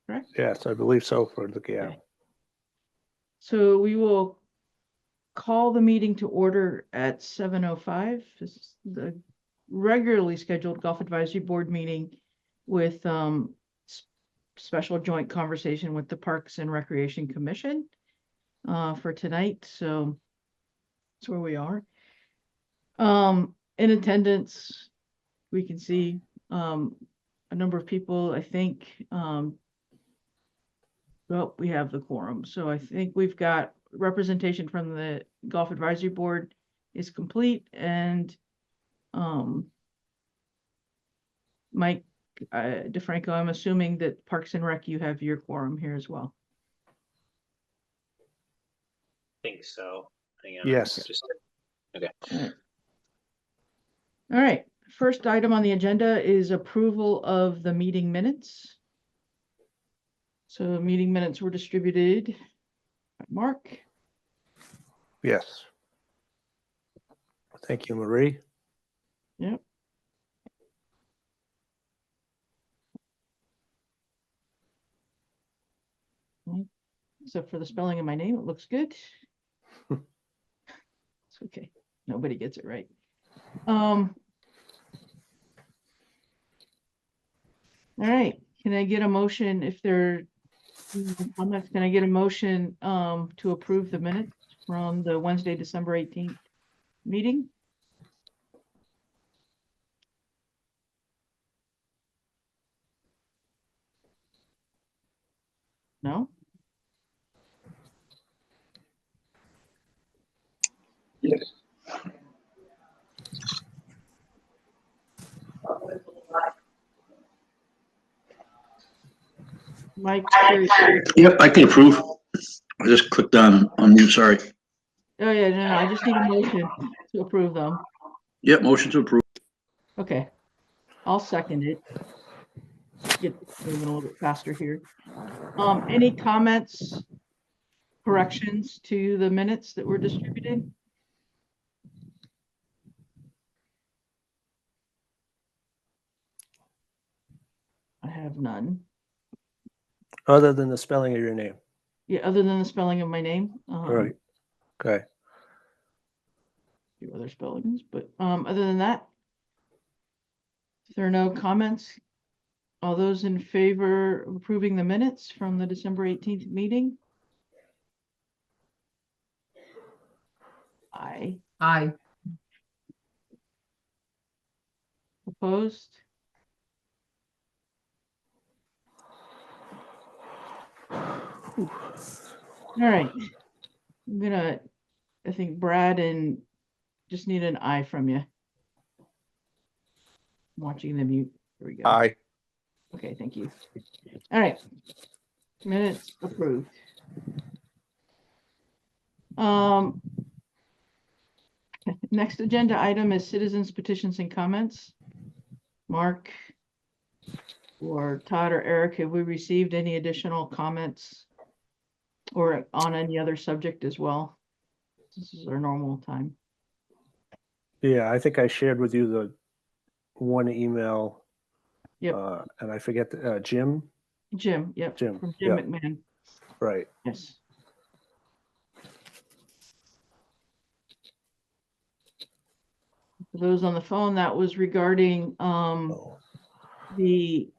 correct? Yes, I believe so for the, yeah. Okay. So we will call the meeting to order at 7:05. This is the regularly scheduled Golf Advisory Board meeting with special joint conversation with the Parks and Recreation Commission for tonight. So that's where we are. In attendance, we can see a number of people, I think. Well, we have the quorum. So I think we've got representation from the Golf Advisory Board is complete, and Mike DeFranco, I'm assuming that Parks and Rec, you have your quorum here as well. I think so. Hang on. Yes. Okay. All right. First item on the agenda is approval of the meeting minutes. So meeting minutes were distributed by Mark. Yes. Thank you, Marie. Yep. Except for the spelling of my name, it looks good. It's okay. Nobody gets it right. All right. Can I get a motion if there comments? Can I get a motion to approve the minutes from the Wednesday, December 18th meeting? No? Yes. Mike? Yep, I can approve. I just clicked on mute, sorry. Oh yeah, no, I just need a motion to approve them. Yep, motion to approve. Okay, I'll second it. Get moving a little bit faster here. Any comments, corrections to the minutes that were distributed? I have none. Other than the spelling of your name. Yeah, other than the spelling of my name. Right. Okay. Few other spellings, but other than that, if there are no comments, all those in favor of approving the minutes from the December 18th meeting? Aye. Aye. Opposed? All right. I'm gonna, I think Brad and just need an aye from you. I'm watching the mute. Here we go. Aye. Okay, thank you. All right. Minutes approved. Next agenda item is citizens petitions and comments. Mark or Todd or Eric, have we received any additional comments or on any other subject as well? This is our normal time. Yeah, I think I shared with you the one email. Yep. And I forget Jim. Jim, yep. Jim, From Jim yep. McMahon. Right. Yes. For those on the phone, that was regarding the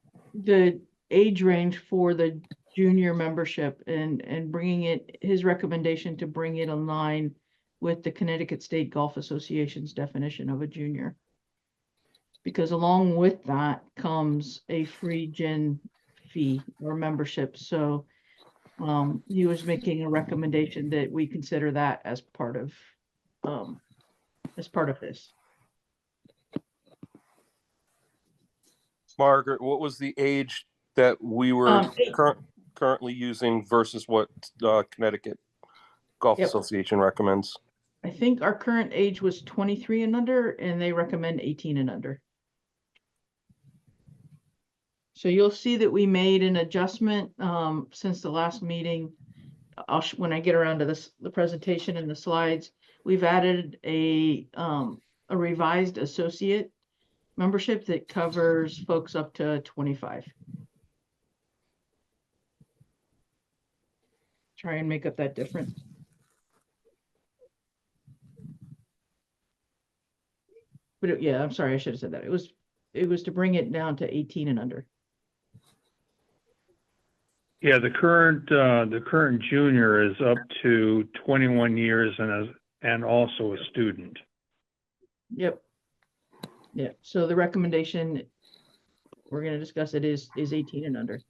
age range for the junior membership and bringing it, his recommendation to bring it in line with the Connecticut State Golf Association's definition of a junior. Because along with that comes a free gin fee or membership. So he was making a recommendation that we consider that as part of this. Margaret, what was the age that we were currently using versus what Connecticut Golf Association recommends? I think our current age was 23 and under, and they recommend 18 and under. So you'll see that we made an adjustment since the last meeting. When I get around to the presentation and the slides, we've added a revised associate membership that covers folks up to 25. try and make up that difference. But yeah, I'm sorry, I should have said that. It was to bring it down to 18 and under. Yeah, the current junior is up to 21 years and also a student. Yep. Yeah, so the recommendation we're gonna discuss it is 18 and under.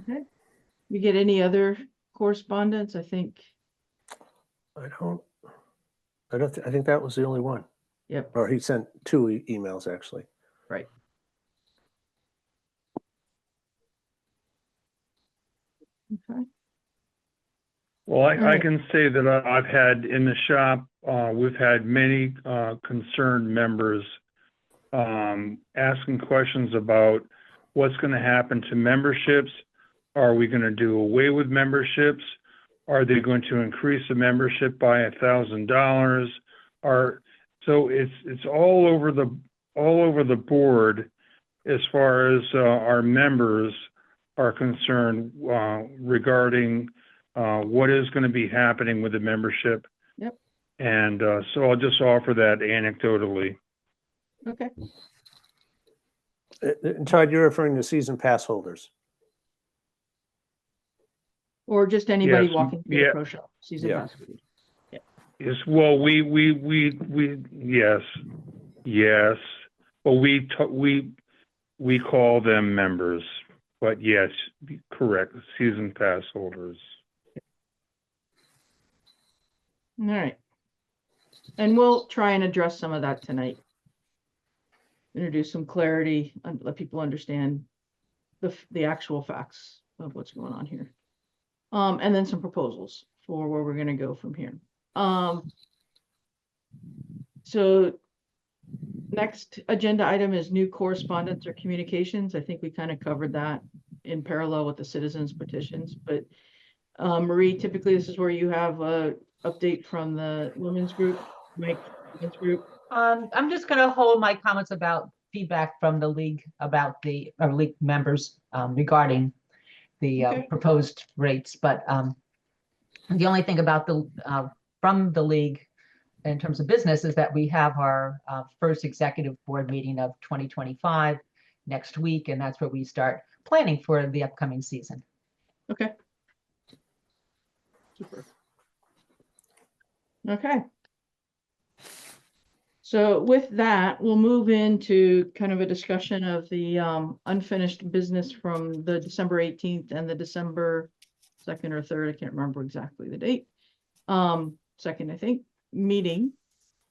Okay. You get any other correspondence? I think, I think that was the only one. yep, Or he sent two emails, actually. right. Okay. Well, I Alright. can say that I've had in the shop, we've had many concerned members asking questions about what's going to happen to memberships. Are we going to do away with memberships? Are they going to increase the membership by $1,000? So it's all over the board as far as our members are concerned regarding what is going to be happening with the membership. Yep. And so I'll just offer that anecdotally. Okay. And Todd, you're referring to season pass holders. Or just anybody Yes, walking through the yeah. pro shop, season Yeah. pass. Yes, well, yes. Well, we call them members, but yes, correct, season pass holders. All right. And we'll try and address some of that tonight. Introduce some clarity and let people understand the actual facts of what's going on here. And then some proposals for where we're going to go from here. So next agenda item is new correspondence or communications. I think we kind of covered that in parallel with the citizens petitions, but Marie, typically this is where you have a update from the women's group, Mike, women's group. I'm just going to hold my comments about feedback from the league about our league members regarding the Okay. proposed rates. But the only thing about from the league in terms of business is that we have our first executive board meeting of 2025 next week, and that's where we start planning for the upcoming season. Okay. Super. Okay. So with that, we'll move into kind of a discussion of the unfinished business from the December 18th and the December 2nd or 3rd, I can't remember exactly the date. 2nd, I think, meeting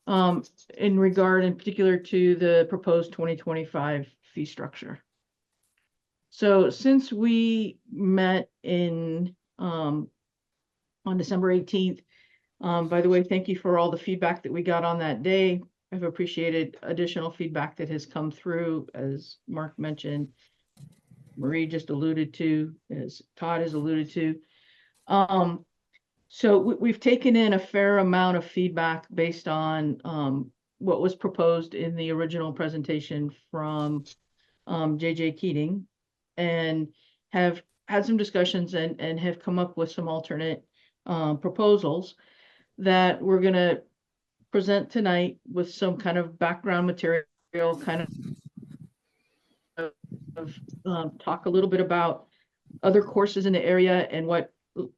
in regard in particular to the proposed 2025 fee structure. So since we met on December 18th, by the way, thank you for all the feedback that we got on that day. I've appreciated additional feedback that has come through, as Mark mentioned, Marie just alluded to, as Todd has alluded to. So we've taken in a fair amount of feedback based on what was proposed in the original presentation from JJ Keating, and have had some discussions and have come up with some alternate proposals that we're going to present tonight with some kind of background material, kind of talk a little bit about other courses in the area and what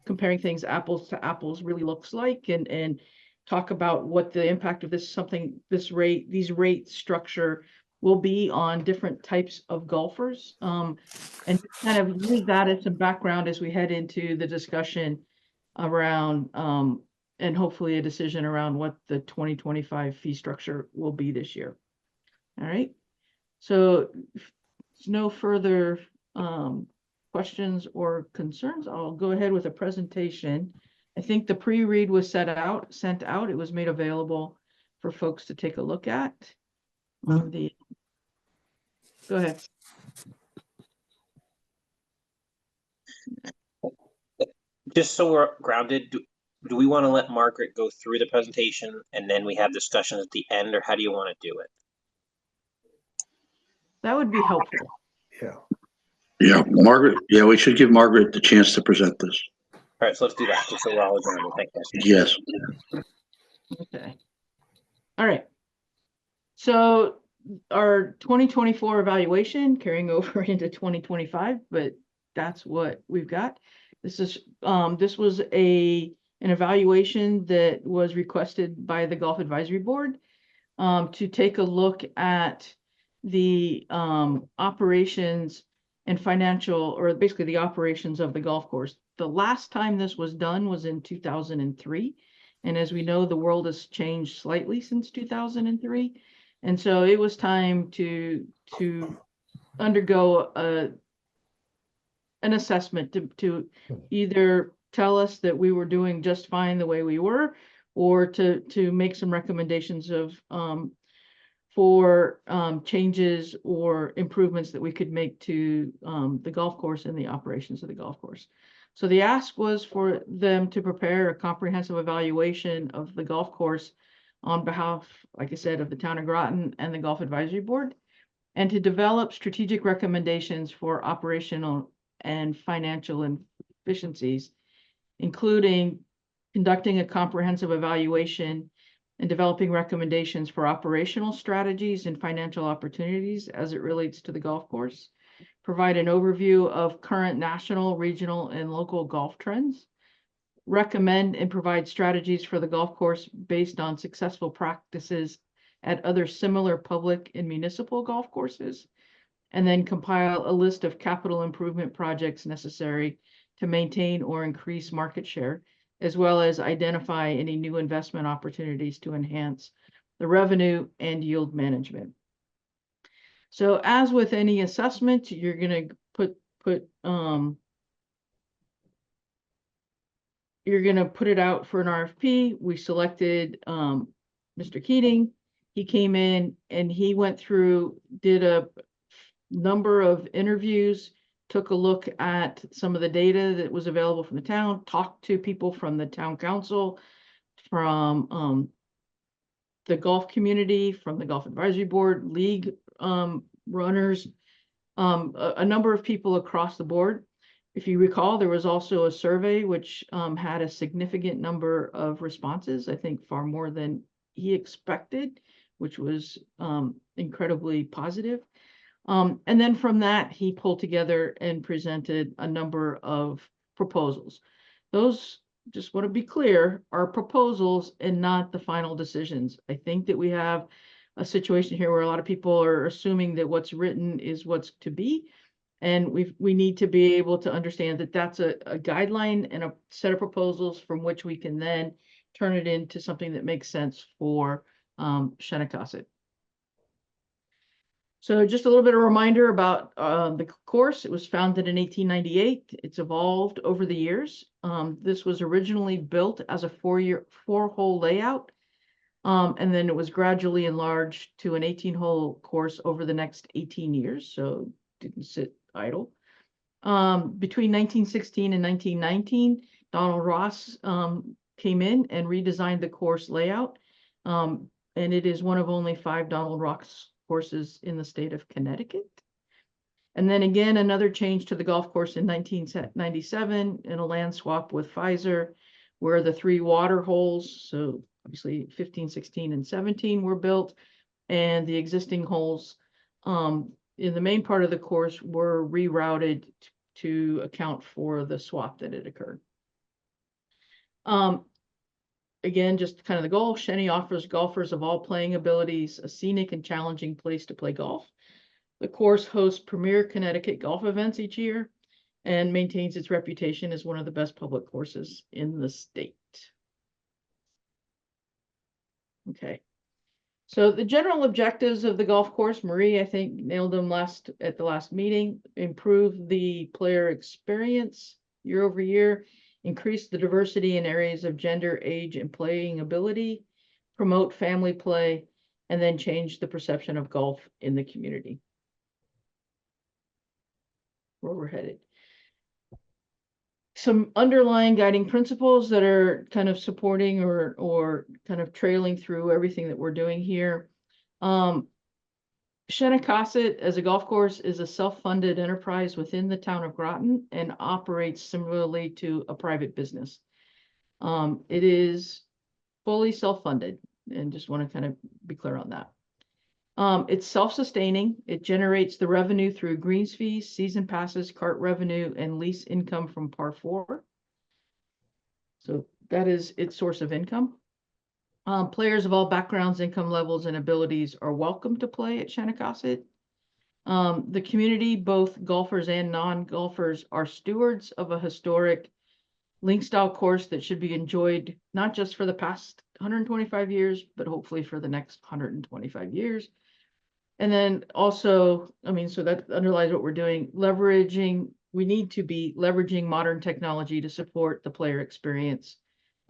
comparing things apples to apples really looks like, and talk about what the impact of these rate structure will be on different types of golfers, and kind of use that as some background as we head into the discussion around and hopefully a decision around what the 2025 fee structure will be this year. All right. So if there's no further questions or concerns, I'll go ahead with a presentation. I think the pre-read was sent out. It was made available for folks to take a look at. Go ahead. Just so we're grounded, do we want to let Margaret go through the presentation and then we have discussions at the end, or how do you want to do it? That would be helpful. Yeah. Yeah, Margaret, yeah, we should give Margaret the chance to present this. All right, so let's do that, just so we're all agreeable. Thank you. Yes. Okay. All right. So our 2024 evaluation carrying over into 2025, but that's what we've got. This was an evaluation that was requested by the Golf Advisory Board to take a look at the operations and financial, or basically the operations of the golf course. The last time this was done was in 2003. And as we know, the world has changed slightly since 2003. And so it was time to undergo an assessment to either tell us that we were doing just fine the way we were, or to make some recommendations of for changes or improvements that we could make to the golf course and the operations of the golf course. So the ask was for them to prepare a comprehensive evaluation of the golf course on behalf, like I said, of the town of Groton and the Golf Advisory Board, and to develop strategic recommendations for operational and financial efficiencies, including conducting a comprehensive evaluation and developing recommendations for operational strategies and financial opportunities as it relates to the golf course, provide an overview of current national, regional, and local golf trends, recommend and provide strategies for the golf course based on successful practices at other similar public and municipal golf courses, and then compile a list of capital improvement projects necessary to maintain or increase market share, as well as identify any new investment opportunities to enhance the revenue and yield management. So as with any assessment, you're going to you're going to put it out for an RFP. We selected Mr. Keating. He came in and he went through, did a number of interviews, took a look at some of the data that was available from the town, talked to people from the town council, from the golf community, from the Golf Advisory Board, league runners, a number of people across the board. If you recall, there was also a survey which had a significant number of responses, I think far more than he expected, which was incredibly positive. And then from that, he pulled together and presented a number of proposals. Those, just want to be clear, are proposals and not the final decisions. I think that we have a situation here where a lot of people are assuming that what's written is what's to be. And we need to be able to understand that that's a guideline and a set of proposals from which we can then turn it into something that makes sense for Shennecossett. So just a little bit of reminder about the course. It was founded in 1898. It's evolved over the years. This was originally built as a four-hole layout. And then it was gradually enlarged to an 18-hole course over the next 18 years. So didn't sit idle. Between 1916 and 1919, Donald Ross came in and redesigned the course layout. And it is one of only 5 Donald Ross courses in the state of Connecticut. And then again, another change to the golf course in 1997 in a land swap with Pfizer, where the 3 water holes, so obviously 15, 16, and 17 were built, and the existing holes in the main part of the course were rerouted to account for the swap that had occurred. Again, just kind of the goal, Shenny offers golfers of all playing abilities a scenic and challenging place to play golf. The course hosts premier Connecticut golf events each year and maintains its reputation as one of the best public courses in the state. Okay. So the general objectives of the golf course, Marie, I think, nailed them at the last meeting. Improve the player experience year over year, increase the diversity in areas of gender, age, and playing ability, promote family play, and then change the perception of golf in the community. Where we're headed. Some underlying guiding principles that are kind of supporting or kind of trailing through everything that we're doing here. Shennecossett as a golf course is a self-funded enterprise within the town of Groton and operates similarly to a private business. It is fully self-funded, and just want to kind of be clear on that. It's self-sustaining. It generates the revenue through greens fees, season passes, cart revenue, and lease income from par 4. So that is its source of income. Players of all backgrounds, income levels, and abilities are welcome to play at Shennecossett. The community, both golfers and non-golfers, are stewards of a historic link-style course that should be enjoyed not just for the past 125 years, but hopefully for the next 125 years. And then also, I mean, so that underlies what we're doing, we need to be leveraging modern technology to support the player experience,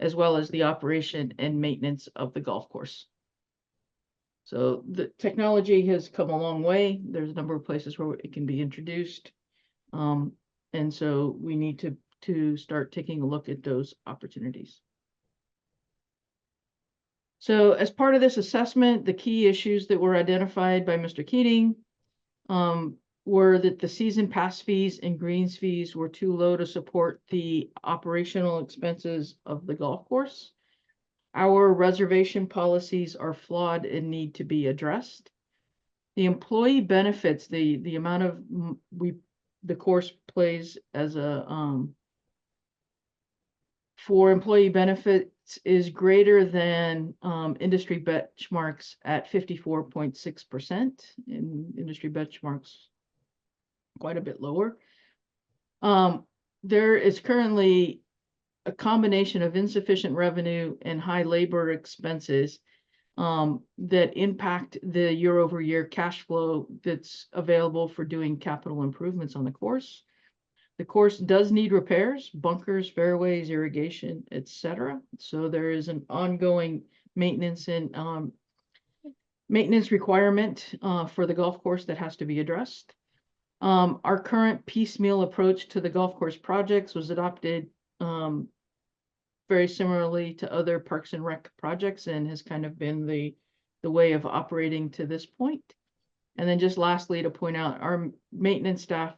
as well as the operation and maintenance of the golf course. So the technology has come a long way. There's a number of places where it can be introduced. And so we need to start taking a look at those opportunities. So as part of this assessment, the key issues that were identified by Mr. Keating were that the season pass fees and greens fees were too low to support the operational expenses of the golf course. Our reservation policies are flawed and need to be addressed. The employee benefits, the amount of the course plays as a for employee benefits is greater than industry benchmarks at 54.6%, and industry benchmarks quite a bit lower. There is currently a combination of insufficient revenue and high labor expenses that impact the year-over-year cash flow that's available for doing capital improvements on the course. The course does need repairs, bunkers, fairways, irrigation, etc. So there is an ongoing maintenance and maintenance requirement for the golf course that has to be addressed. Our current piecemeal approach to the golf course projects was adopted very similarly to other Parks and Rec projects and has kind of been the way of operating to this point. And then just lastly, to point out, our maintenance staff,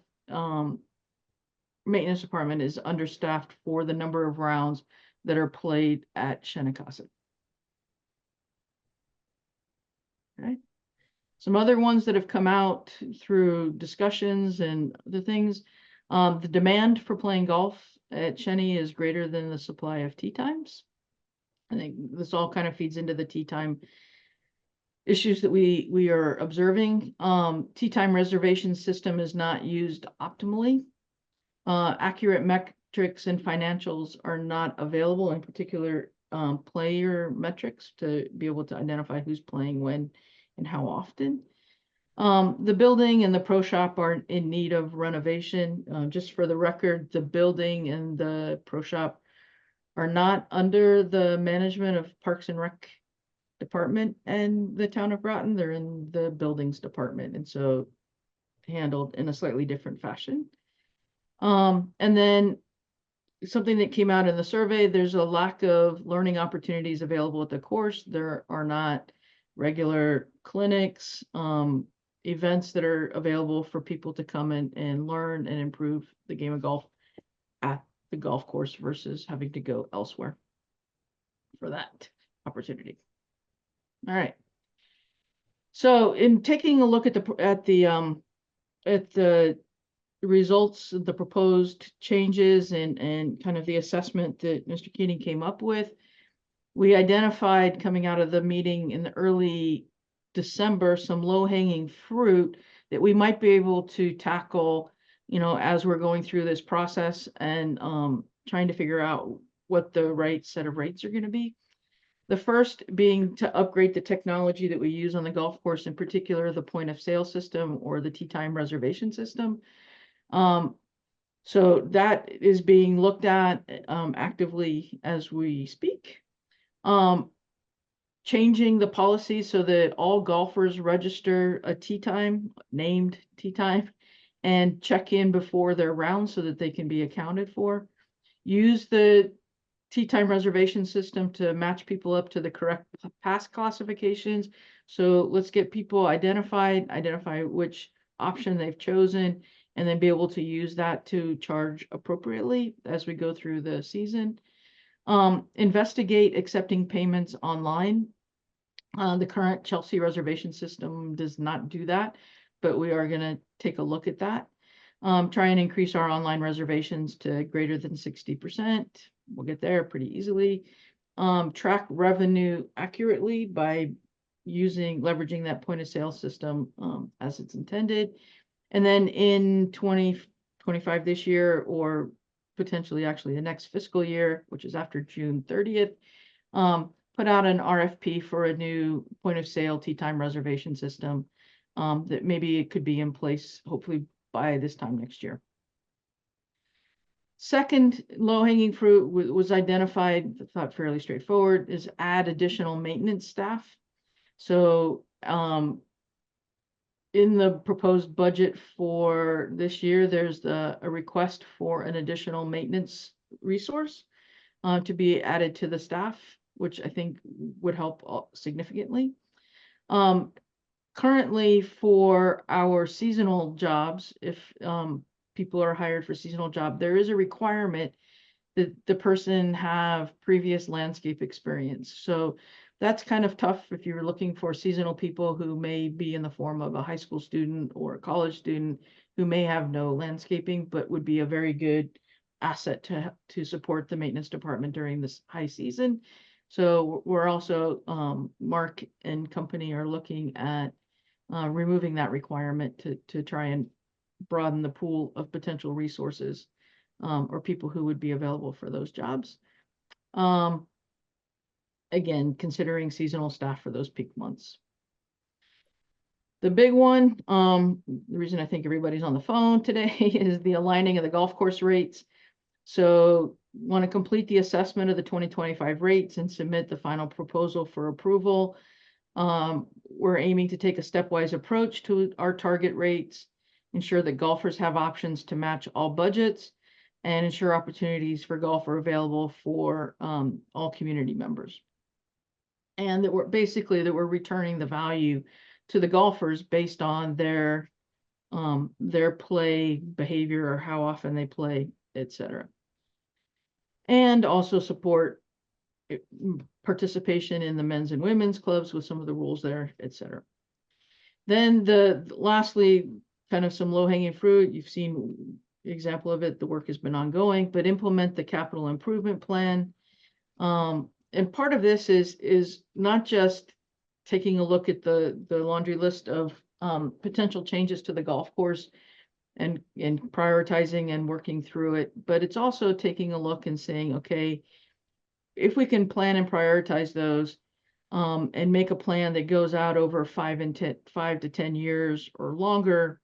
maintenance department is understaffed for the number of rounds that are played at Shennecossett. Okay. Some other ones that have come out through discussions and the things, the demand for playing golf at Shenny is greater than the supply of tee times. I think this all kind of feeds into the tee time issues that we are observing. Tee time reservation system is not used optimally. Accurate metrics and financials are not available, in particular player metrics, to be able to identify who's playing when and how often. The building and the pro shop are in need of renovation. Just for the record, the building and the pro shop are not under the management of Parks and Rec department and the town of Groton. They're in the buildings department, and so handled in a slightly different fashion. And then something that came out in the survey, there's a lack of learning opportunities available at the course. There are not regular clinics, events that are available for people to come in and learn and improve the game of golf at the golf course versus having to go elsewhere for that opportunity. All right. So in taking a look at the results of the proposed changes and kind of the assessment that Mr. Keating came up with, we identified coming out of the meeting in the early December some low-hanging fruit that we might be able to tackle, as we're going through this process and trying to figure out what the right set of rates are going to be. The first being to upgrade the technology that we use on the golf course, in particular the point of sale system or the tee time reservation system. So that is being looked at actively as we speak. Changing the policy so that all golfers register a tee time, named tee time, and check in before their round so that they can be accounted for. Use the tee time reservation system to match people up to the correct pass classifications So let's get people identify which option they've chosen, and then be able to use that to charge appropriately as we go through the season. Investigate accepting payments online. The current Chelsea reservation system does not do that, but we are going to take a look at that. Try and increase our online reservations to greater than 60%. We'll get there pretty easily. Track revenue accurately by leveraging that point of sale system as it's intended. And then in 2025 this year, or potentially actually the next fiscal year, which is after June 30th, put out an RFP for a new point of sale tea time reservation system that maybe it could be in place hopefully by this time next year. Second low-hanging fruit was identified, thought fairly straightforward, is add additional maintenance staff. So in the proposed budget for this year, there's a request for an additional maintenance resource to be added to the staff, which I think would help significantly. Currently for our seasonal jobs, if people are hired for seasonal job, there is a requirement that the person have previous landscape experience. So that's kind of tough if you're looking for seasonal people who may be in the form of a high school student or a college student who may have no landscaping, but would be a very good asset to support the maintenance department during this high season. So we're also, Mark and company are looking at removing that requirement to try and broaden the pool of potential resources or people who would be available for those jobs. Again, considering seasonal staff for those peak months. The big one, the reason I think everybody's on the phone today is the aligning of the golf course rates. So want to complete the assessment of the 2025 rates and submit the final proposal for approval. We're aiming to take a stepwise approach to our target rates, ensure that golfers have options to match all budgets, and ensure opportunities for golf are available for all community members. And that we're returning the value to the golfers based on their play behavior or how often they play, etc. And also support participation in the men's and women's clubs with some of the rules there, etc. Then lastly, kind of some low-hanging fruit. You've seen example of it. The work has been ongoing, but implement the capital improvement plan. And part of this is not just taking a look at the laundry list of potential changes to the golf course and prioritizing and working through it, but it's also taking a look and saying, okay, if we can plan and prioritize those and make a plan that goes out over 5 to 10 years or longer,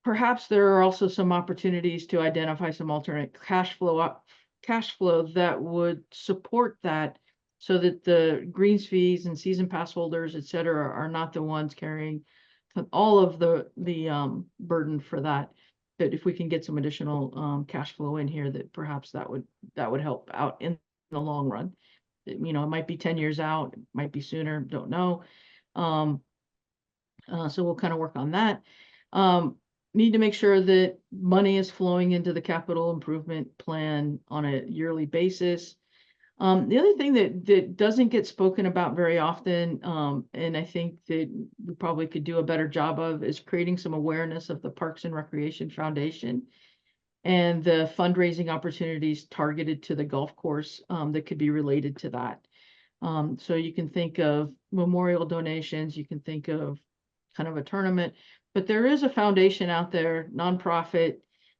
perhaps there are also some opportunities to identify some alternate cash flow that would support that, so that the greens fees and season pass holders, et cetera, are not the ones carrying all of the burden for that. But if we can get some additional cash flow in here, that perhaps that would help out in the long run. It might be 10 years out, it might be sooner, don't know. So we'll kind of work on that. Need to make sure that money is flowing into the capital improvement plan on a yearly basis. The other thing that doesn't get spoken about very often, and I think that we probably could do a better job of, is creating some awareness of the Parks and Recreation Foundation and the fundraising opportunities targeted to the golf course that could be related to that. So you can think of memorial donations, you can think of kind of a tournament, but there is a foundation out there, nonprofit,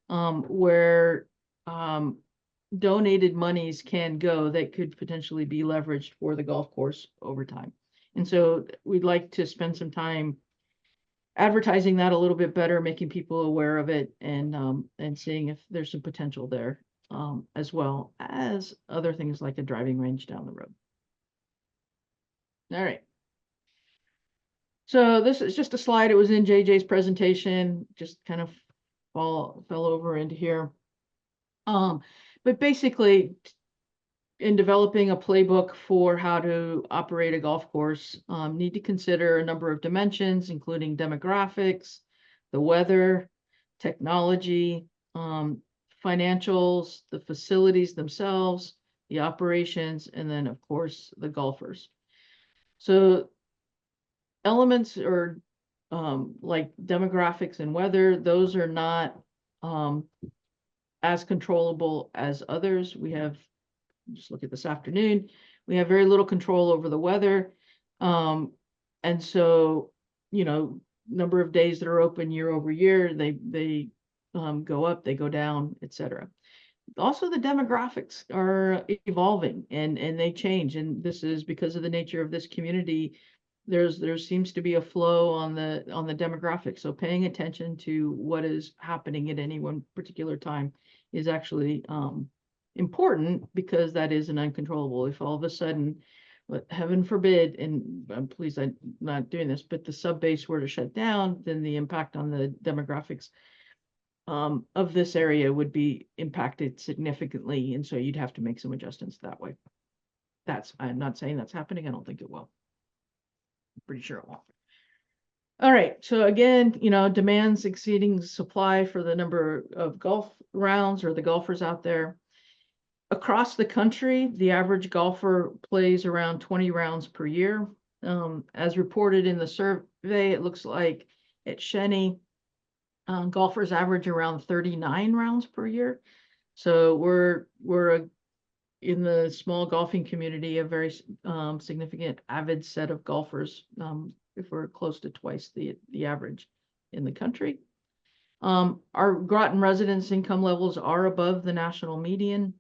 where donated monies can go that could potentially be leveraged for the golf course over time. And so we'd like to spend some time advertising that a little bit better, making people aware of it, and seeing if there's some potential there, as well as other things like a driving range down the road. All right. So this is just a slide. It was in JJ's presentation, just kind of fell over into here. But basically, in developing a playbook for how to operate a golf course, need to consider a number of dimensions, including demographics, the weather, technology, financials, the facilities themselves, the operations, and then, of course, the golfers. So elements or like demographics and weather, those are not as controllable as others. We have, just look at this afternoon, we have very little control over the weather. And so, you know, number of days that are open year over year, they go up, they go down, etc. Also, the demographics are evolving and they change, and this is because of the nature of this community. There seems to be a flow on the demographics. So paying attention to what is happening at any one particular time is actually important, because that is an uncontrollable. If all of a sudden, heaven forbid, and please, I'm not doing this, but the sub base were to shut down, then the impact on the demographics of this area would be impacted significantly, and so you'd have to make some adjustments that way. I'm not saying that's happening. I don't think it will. I'm pretty sure it won't. All right, so again, you know, demand's exceeding supply for the number of golf rounds or the golfers out there. Across the country, the average golfer plays around 20 rounds per year. As reported in the survey, it looks like at Shenny, golfers average around 39 rounds per year. So we're in the small golfing community, a very significant avid set of golfers, if we're close to twice the average in the country. Our Groton residents' income levels are above the national median.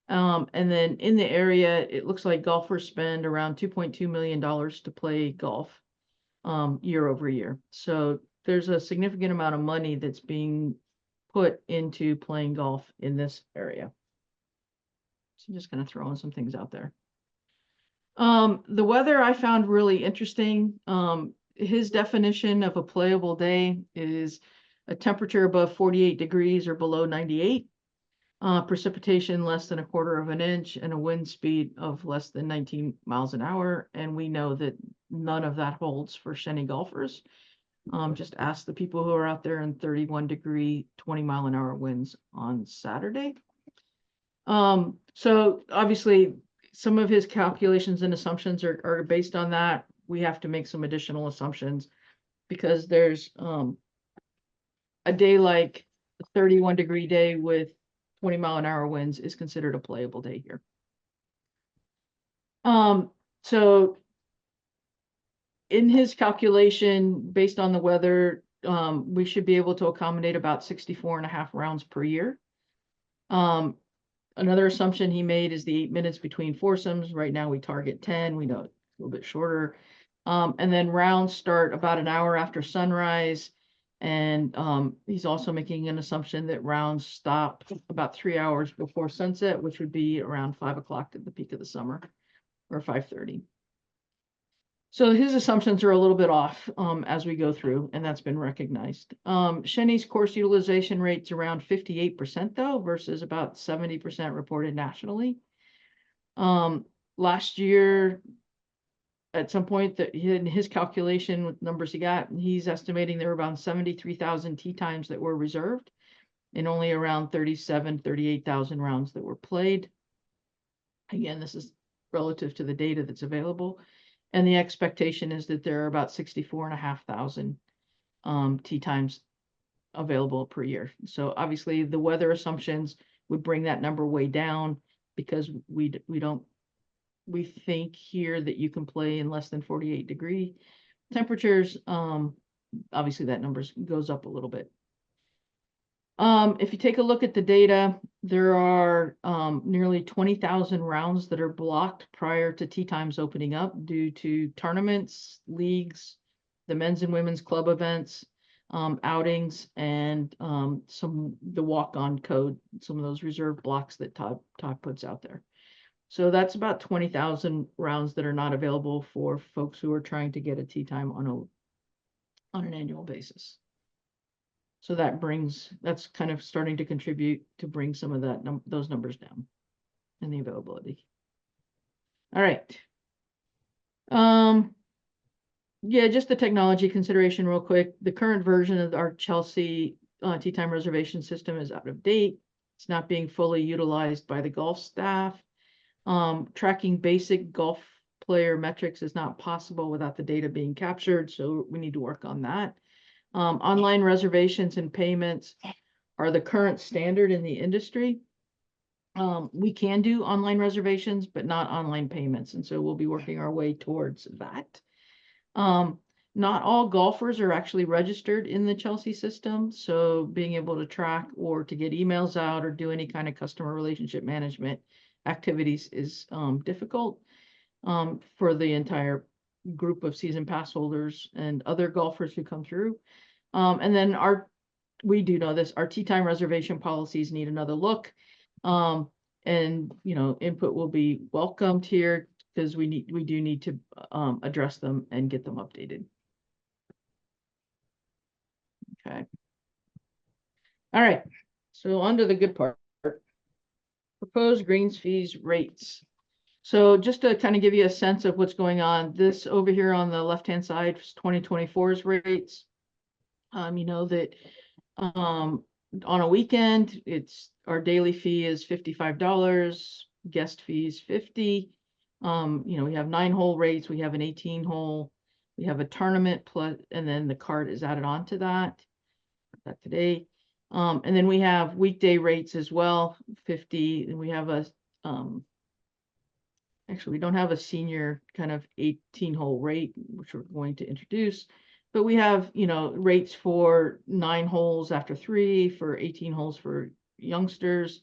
And then in the area, it looks like golfers spend around $2.2 million to play golf year over year. So there's a significant amount of money that's being put into playing golf in this area. So I'm just going to throw in some things out there. The weather I found really interesting. His definition of a playable day is a temperature above 48 degrees or below 98, precipitation less than 1/4 of an inch, and a wind speed of less than 19 miles an hour. And we know that none of that holds for Shenny golfers. Just ask the people who are out there in 31-degree, 20-mile-an-hour winds on Saturday. So obviously some of his calculations and assumptions are based on that. We have to make some additional assumptions, because there's a day like a 31-degree day with 20-mile-an-hour winds is considered a playable day here. So in his calculation, based on the weather, we should be able to accommodate about 64.5 rounds per year. Another assumption he made is the 8 minutes between foursomes. Right now we target 10. We know it's a little bit shorter. And then rounds start about an hour after sunrise. And he's also making an assumption that rounds stop about 3 hours before sunset, which would be around 5 o'clock at the peak of the summer, or 5:30. So his assumptions are a little bit off as we go through, and that's been recognized. Shenny's course utilization rate's around 58% though, versus about 70% reported nationally. Last year, at some point that in his calculation with numbers he got, he's estimating there were about 73,000 tee times that were reserved, and only around 38,000 rounds that were played. Again, this is relative to the data that's available. And the expectation is that there are about 64,500 tee times available per year. So obviously the weather assumptions would bring that number way down, because we think here that you can play in less than 48-degree temperatures. Obviously that number goes up a little bit. If you take a look at the data, there are nearly 20,000 rounds that are blocked prior to tee times opening up due to tournaments, leagues, the men's and women's club events, outings, and the walk-on code, some of those reserve blocks that Todd puts out there. So that's about 20,000 rounds that are not available for folks who are trying to get a tee time on an annual basis. So that's kind of starting to contribute to bring some of those numbers down and the availability. All right. Yeah, just the technology consideration real quick. The current version of our Chelsea tea time reservation system is out of date. It's not being fully utilized by the golf staff. Tracking basic golf player metrics is not possible without the data being captured, so we need to work on that. Online reservations and payments are the current standard in the industry. We can do online reservations, but not online payments, and so we'll be working our way towards that. Not all golfers are actually registered in the Chelsea system, so being able to track or to get emails out or do any kind of customer relationship management activities is difficult for the entire group of season pass holders and other golfers who come through. And then we do know this, our tea time reservation policies need another look. And input will be welcomed here because we do need to address them and get them updated. Okay. All right. So on to the good part. Proposed greens fees rates. So just to kind of give you a sense of what's going on, this over here on the left-hand side is 2024's rates. You know that on a weekend, our daily fee is $55, guest fees $50. We have 9-hole rates, we have an 18-hole, we have a tournament plus, and then the card is added on to that today. And then we have weekday rates as well, 50, and we have a actually we don't have a senior kind of 18-hole rate, which we're going to introduce. But we have, rates for 9 holes after 3, for 18 holes for youngsters,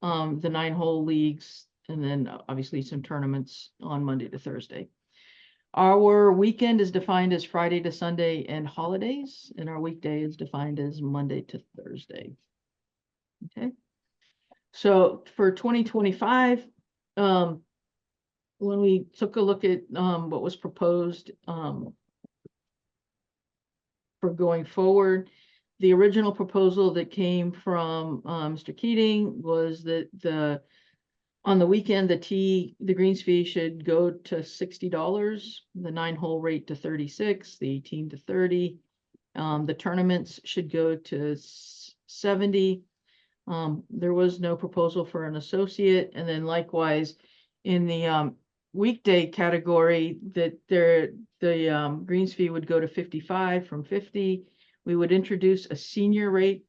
the 9-hole leagues, and then obviously some tournaments on Monday to Thursday. Our weekend is defined as Friday to Sunday and holidays, and our weekday is defined as Monday to Thursday. Okay. So for 2025, when we took a look at what was proposed for going forward, the original proposal that came from Mr. Keating was that on the weekend, the greens fee should go to $60, the 9-hole rate to $36, the 18 to $30. The tournaments should go to $70. There was no proposal for an associate, and then likewise in the weekday category, that the greens fee would go to $55 from $50. We would introduce a senior rate,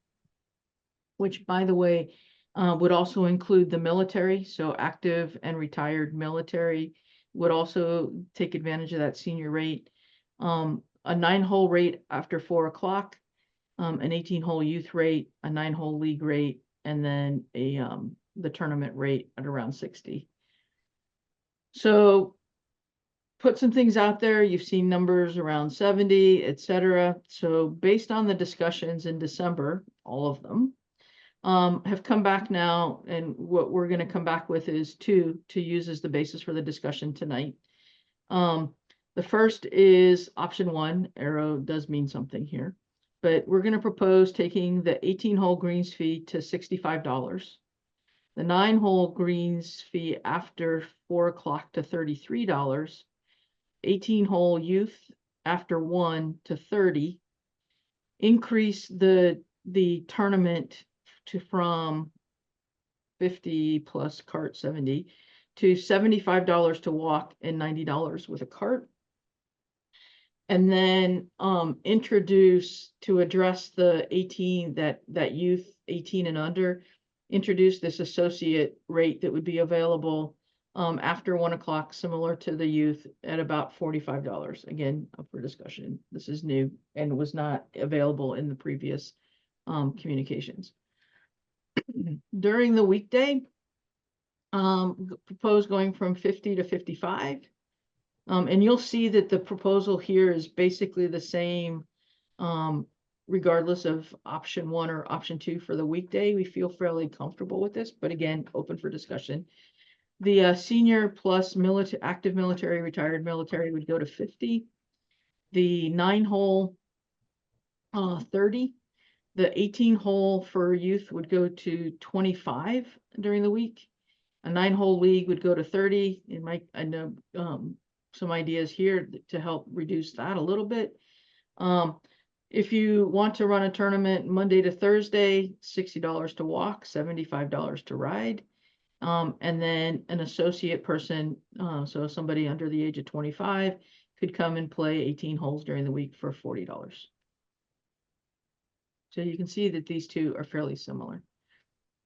which, by the way, would also include the military. So active and retired military would also take advantage of that senior rate. A 9-hole rate after 4 o'clock, an 18-hole youth rate, a 9-hole league rate, and then the tournament rate at around 60. So put some things out there. You've seen numbers around 70, etc. So based on the discussions in December, all of them have come back now, and what we're going to come back with is 2 to use as the basis for the discussion tonight. The first is option 1. Arrow does mean something here, but we're going to propose taking the 18-hole greens fee to $65. The 9-hole greens fee after 4 o'clock to $33. 18-hole youth after 1 to $30. Increase the tournament from 50 plus cart 70 to $75 to walk and $90 with a cart. And then introduce, to address the 18, that youth 18 and under, introduce this associate rate that would be available after 1 o'clock, similar to the youth, at about $45. Again, up for discussion. This is new and was not available in the previous communications. During the weekday, propose going from 50 to 55. And you'll see that the proposal here is basically the same, regardless of option 1 or option 2 for the weekday. We feel fairly comfortable with this, but again, open for discussion. The senior plus active military, retired military would go to 50. The 9-hole, 30. The 18-hole for youth would go to 25 during the week. A 9-hole league would go to 30. I know some ideas here to help reduce that a little bit. If you want to run a tournament Monday to Thursday, $60 to walk, $75 to ride. And then an associate person, so somebody under the age of 25 could come and play 18 holes during the week for $40. So you can see that these two are fairly similar.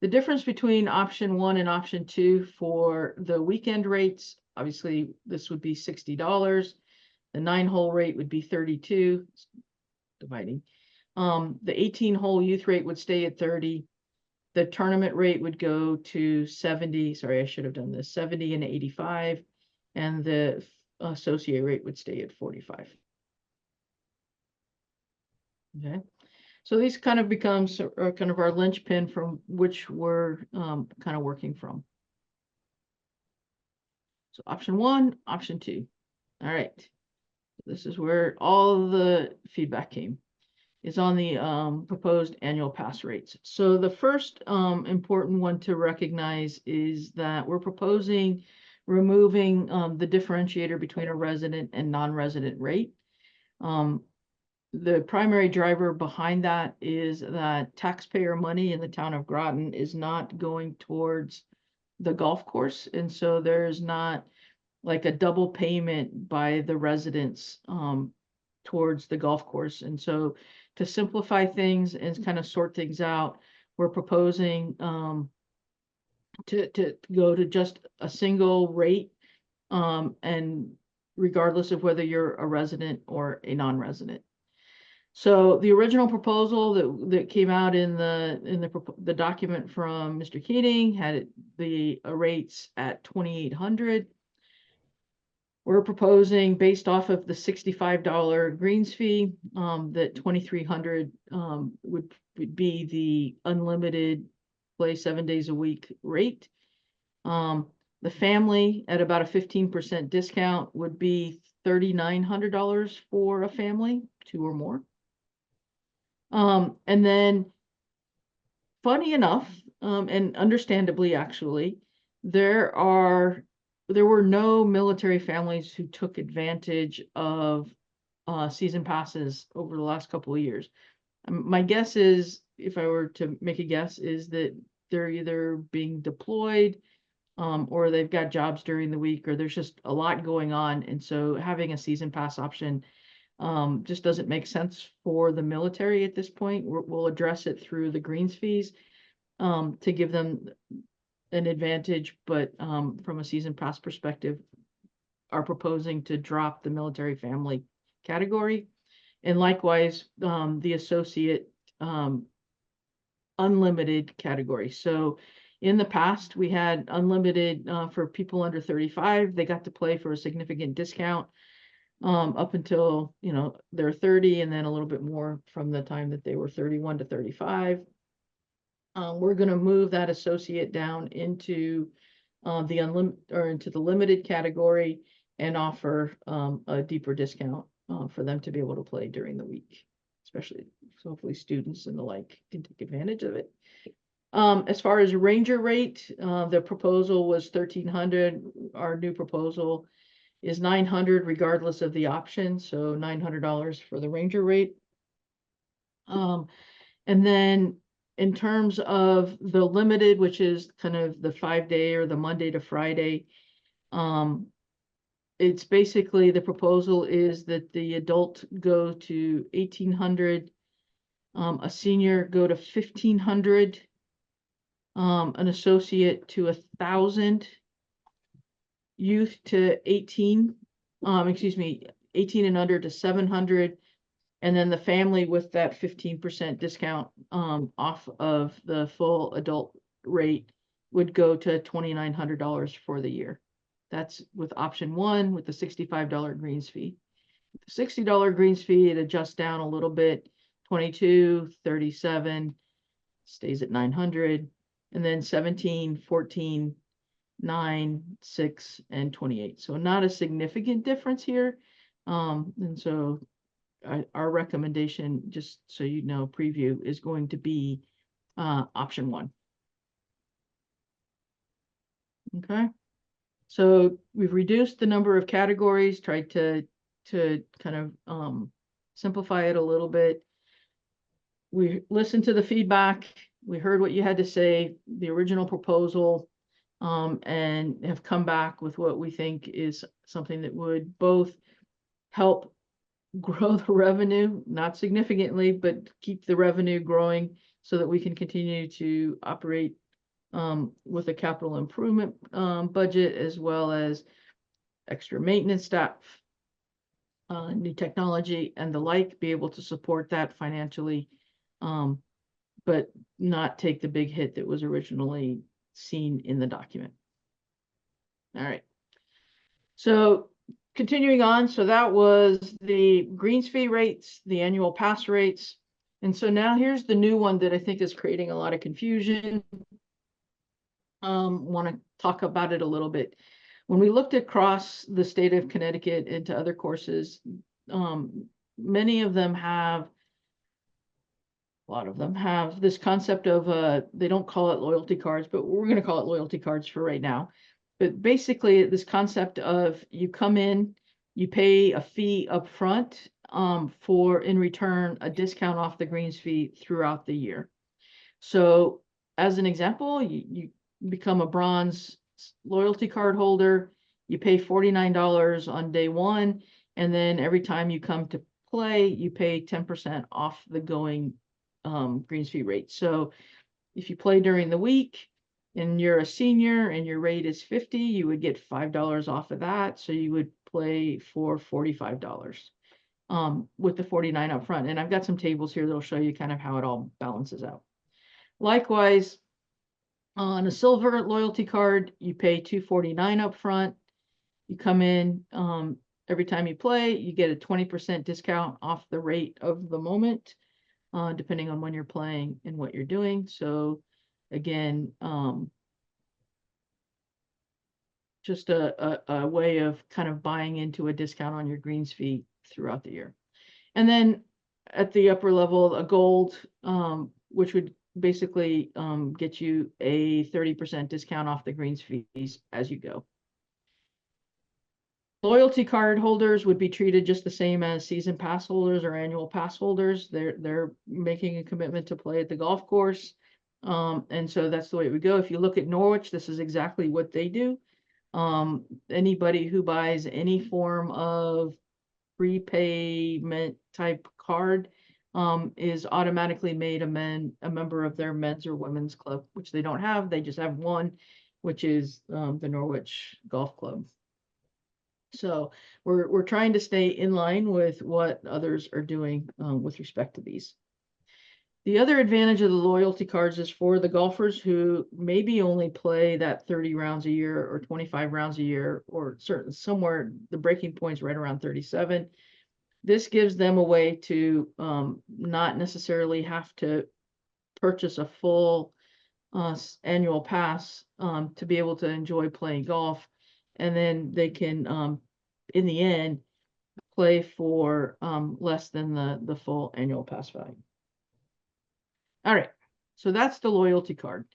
The difference between option 1 and option 2 for the weekend rates, obviously this would be $60. The 9-hole rate would be 32, dividing. The 18-hole youth rate would stay at 30. The tournament rate would go to 70. Sorry, I should have done this, 70 and 85. And the associate rate would stay at 45. Okay. So these kind of becomes kind of our linchpin from which we're kind of working from. So option 1, option 2. All right. This is where all the feedback came, is on the proposed annual pass rates. So the first important one to recognize is that we're proposing removing the differentiator between a resident and non-resident rate. The primary driver behind that is that taxpayer money in the town of Groton is not going towards the golf course. And so there's not like a double payment by the residents towards the golf course. And so to simplify things and kind of sort things out, we're proposing to go to just a single rate and regardless of whether you're a resident or a non-resident. So the original proposal that came out in the document from Mr. Keating had the rates at 2,800. We're proposing, based off of the $65 greens fee, that 2,300 would be the unlimited play 7 days a week rate. The family at about a 15% discount would be $3,900 for a family, 2 or more. And then, funny enough, and understandably, actually, there were no military families who took advantage of season passes over the last couple of years. My guess is, if I were to make a guess, is that they're either being deployed or they've got jobs during the week, or there's just a lot going on. And so having a season pass option just doesn't make sense for the military at this point. We'll address it through the greens fees to give them an advantage, but from a season pass perspective, are proposing to drop the military family category. And likewise, the associate unlimited category. So in the past, we had unlimited for people under 35. They got to play for a significant discount up until, they're 30, and then a little bit more from the time that they were 31 to 35. We're going to move that associate down into into the limited category and offer a deeper discount for them to be able to play during the week, especially so hopefully students and the like can take advantage of it. As far as ranger rate, the proposal was 1,300. Our new proposal is 900 regardless of the option, so $900 for the ranger rate. And then in terms of the limited, which is kind of the 5-day or the Monday to Friday, it's basically, the proposal is that the adult go to 1,800, a senior go to 1,500, an associate to 1,000, youth to 18 and under to 700, and then the family with that 15% discount off of the full adult rate would go to $2,900 for the year. That's with option 1 with the $65 greens fee. The $60 greens fee, it adjusts down a little bit, 22, 37, stays at 900, and then 17, 14, 9, 6, and 28. So not a significant difference here. And so our recommendation, just so you know, preview is going to be option 1. Okay. So we've reduced the number of categories, tried to kind of simplify it a little bit. We listened to the feedback. We heard what you had to say, the original proposal, and have come back with what we think is something that would both help grow the revenue, not significantly, but keep the revenue growing so that we can continue to operate with a capital improvement budget, as well as extra maintenance staff, new technology and the like, be able to support that financially, but not take the big hit that was originally seen in the document. All right. So continuing on, so that was the greens fee rates, the annual pass rates. And so now here's the new one that I think is creating a lot of confusion. Want to talk about it a little bit. When we looked across the state of Connecticut into other courses, many of them have, a lot of them have this concept of, they don't call it loyalty cards, but we're going to call it loyalty cards for right now. But basically this concept of you come in, you pay a fee up front for in return a discount off the greens fee throughout the year. So as an example, you become a bronze loyalty card holder, you pay $49 on day one, and then every time you come to play, you pay 10% off the going greens fee rate. So if you play during the week and you're a senior and your rate is 50, you would get $5 off of that. So you would play for $45 with the 49 up front. And I've got some tables here that'll show you kind of how it all balances out. Likewise, on a silver loyalty card, you pay $249 up front. You come in every time you play, you get a 20% discount off the rate of the moment, depending on when you're playing and what you're doing. So again, just a way of kind of buying into a discount on your greens fee throughout the year. And then at the upper level, a gold, which would basically get you a 30% discount off the greens fees as you go. Loyalty card holders would be treated just the same as season pass holders or annual pass holders. They're making a commitment to play at the golf course. And so that's the way it would go. If you look at Norwich, this is exactly what they do. Anybody who buys any form of prepayment type card is automatically made a member of their men's or women's club, which they don't have. They just have one, which is the Norwich Golf Club. So we're trying to stay in line with what others are doing with respect to these. The other advantage of the loyalty cards is for the golfers who maybe only play that 30 rounds a year or 25 rounds a year, or somewhere the breaking point's right around 37. This gives them a way to not necessarily have to purchase a full annual pass to be able to enjoy playing golf. And then they can, in the end, play for less than the full annual pass value. All right, so that's the loyalty card.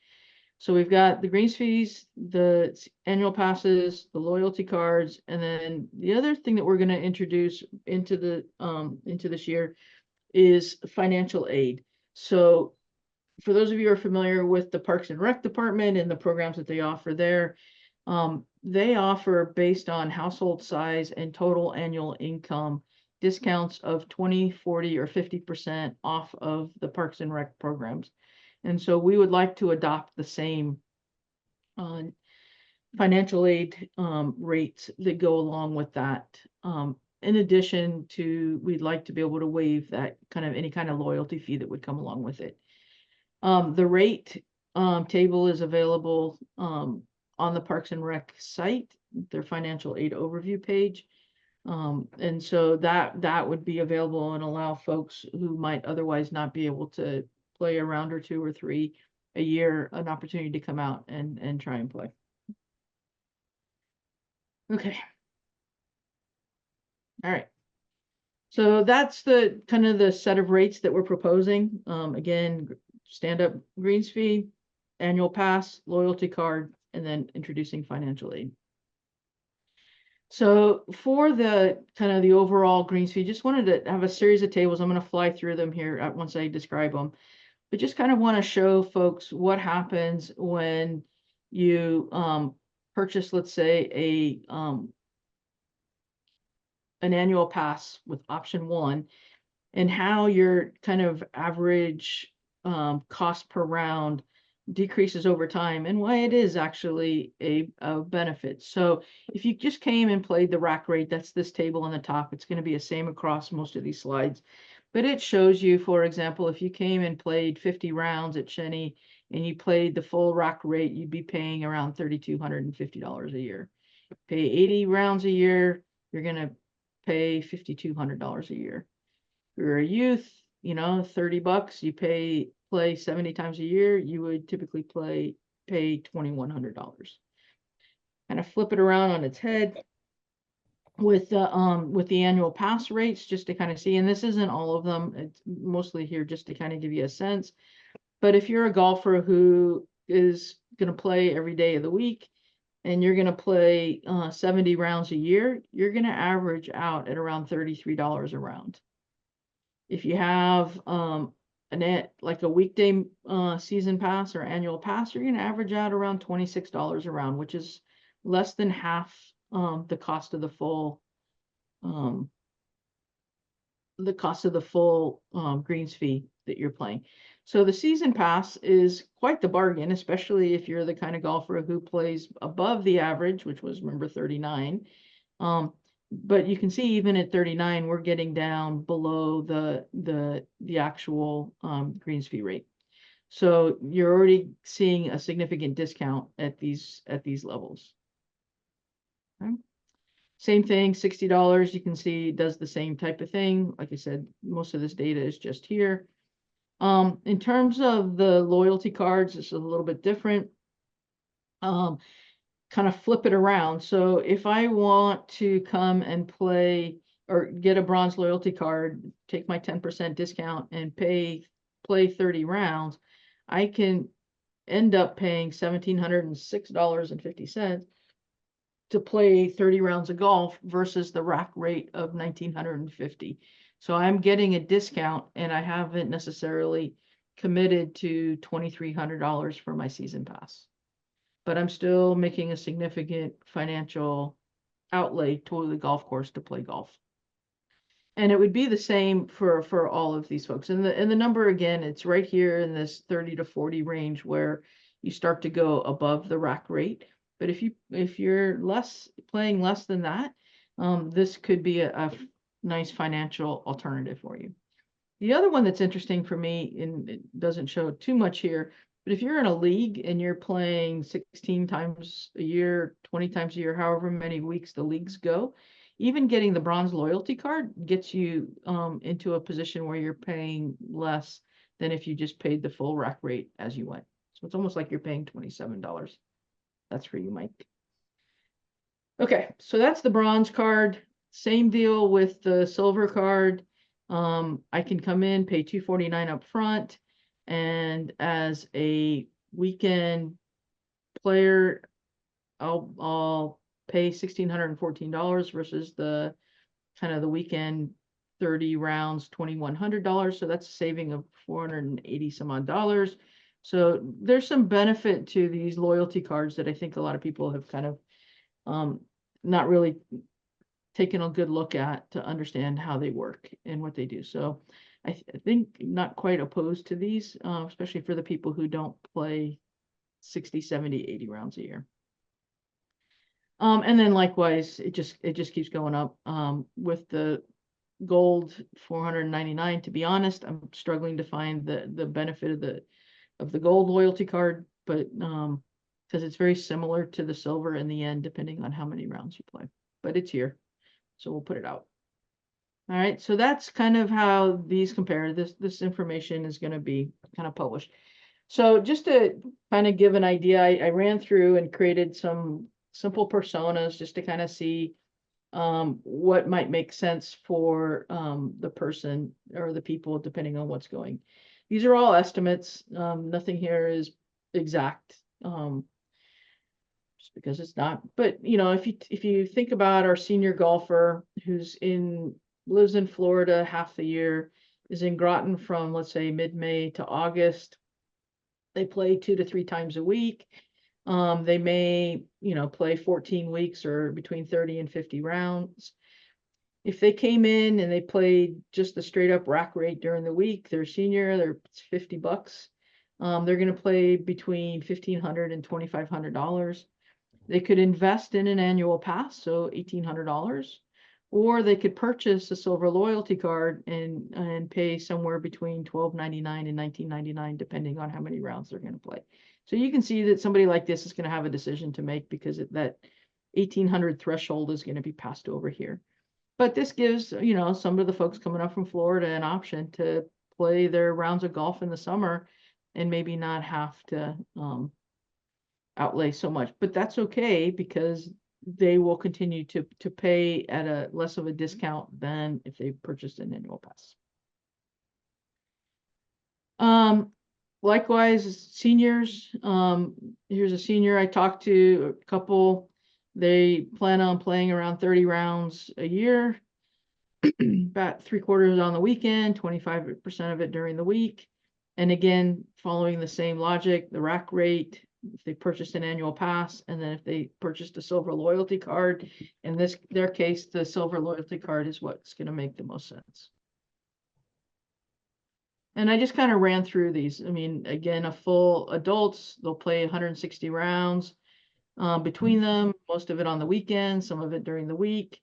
So we've got the greens fees, the annual passes, the loyalty cards, and then the other thing that we're going to introduce into this year is financial aid. So for those of you who are familiar with the Parks and Rec Department and the programs that they offer there, they offer, based on household size and total annual income, discounts of 20, 40, or 50% off of the Parks and Rec programs. And so we would like to adopt the same financial aid rates that go along with that. In addition to, we'd like to be able to waive that any kind of loyalty fee that would come along with it. The rate table is available on the Parks and Rec site, their financial aid overview page. And so that would be available and allow folks who might otherwise not be able to play a round or two or three a year an opportunity to come out and try and play. Okay. All right. So that's the kind of the set of rates that we're proposing. Again, stand-up greens fee, annual pass, loyalty card, and then introducing financial aid. So for the kind of the overall greens fee, just wanted to have a series of tables. I'm going to fly through them here once I describe them, but just kind of want to show folks what happens when you purchase, let's say, an annual pass with option 1, and how your kind of average cost per round decreases over time, and why it is actually a benefit. So if you just came and played the rack rate, that's this table on the top. It's going to be the same across most of these slides, but it shows you, for example, if you came and played 50 rounds at Shenny and you played the full rack rate, you'd be paying around $3,250 a year. Pay 80 rounds a year, you're going to pay $5,200 a year. If you're a youth, you know, $30, you play 70 times a year, you would typically pay $2,100. Kind of flip it around on its head with the annual pass rates, just to kind of see, and this isn't all of them, it's mostly here just to kind of give you a sense. But if you're a golfer who is going to play every day of the week, and you're going to play 70 rounds a year, you're going to average out at around $33 a round. If you have like a weekday season pass or annual pass, you're going to average out around $26 a round, which is less than half the cost of the full greens fee that you're playing. So the season pass is quite the bargain, especially if you're the kind of golfer who plays above the average, which was, remember, 39. But you can see even at 39, we're getting down below the actual greens fee rate. So you're already seeing a significant discount at these levels. Okay. Same thing, $60, you can see does the same type of thing. Like I said, most of this data is just here. In terms of the loyalty cards, it's a little bit different. Kind of flip it around. So if I want to come and play or get a bronze loyalty card, take my 10% discount and play 30 rounds, I can end up paying $1,706.50 to play 30 rounds of golf versus the rack rate of $1,950. So I'm getting a discount, and I haven't necessarily committed to $2,300 for my season pass, but I'm still making a significant financial outlay to the golf course to play golf. And it would be the same for all of these folks. And the number, again, it's right here in this 30 to 40 range where you start to go above the rack rate. But if you're playing less than that, this could be a nice financial alternative for you. The other one that's interesting for me, and it doesn't show too much here, but if you're in a league and you're playing 16 times a year, 20 times a year, however many weeks the leagues go, even getting the bronze loyalty card gets you into a position where you're paying less than if you just paid the full rack rate as you went. So it's almost like you're paying $27. That's for you, Mike. Okay, so that's the bronze card. Same deal with the silver card. I can come in, pay $249 up front, and as a weekend player, I'll pay $1,614 versus the kind of the weekend 30 rounds, $2,100. So that's a saving of $480 some odd dollars. So there's some benefit to these loyalty cards that I think a lot of people have kind of not really taken a good look at to understand how they work and what they do. So I think not quite opposed to these, especially for the people who don't play 60, 70, 80 rounds a year. And then likewise, it just keeps going up with the gold $499. To be honest, I'm struggling to find the benefit of the gold loyalty card, but because it's very similar to the silver in the end, depending on how many rounds you play. But it's here, so we'll put it out. All right, so that's kind of how these compare. This information is going to be kind of published. So just to kind of give an idea, I ran through and created some simple personas just to kind of see what might make sense for the person or the people, depending on what's going. These are all estimates. Nothing here is exact. just because it's not. But you know, if you think about our senior golfer who's lives in Florida half the year, is in Groton from, let's say, mid-May to August. They play 2 to 3 times a week. They may, you know, play 14 weeks or between 30 and 50 rounds. If they came in and they played just the straight up rack rate during the week, they're senior, it's $50. They're going to play between $1,500 and $2,500. They could invest in an annual pass, so $1,800, or they could purchase a silver loyalty card and pay somewhere between $12.99 and $19.99, depending on how many rounds they're going to play. So you can see that somebody like this is going to have a decision to make because that 1,800 threshold is going to be passed over here. But this gives, you know, some of the folks coming up from Florida an option to play their rounds of golf in the summer and maybe not have to outlay so much. But that's okay because they will continue to pay at a less of a discount than if they purchased an annual pass. Likewise, seniors, here's a senior I talked to, a couple, they plan on playing around 30 rounds a year, about 3/4 on the weekend, 25% of it during the week. And again, following the same logic, the rack rate, if they purchased an annual pass, and then if they purchased a silver loyalty card, in their case, the silver loyalty card is what's going to make the most sense. And I just kind of ran through these. I mean, again, a full adults, they'll play 160 rounds between them, most of it on the weekend, some of it during the week.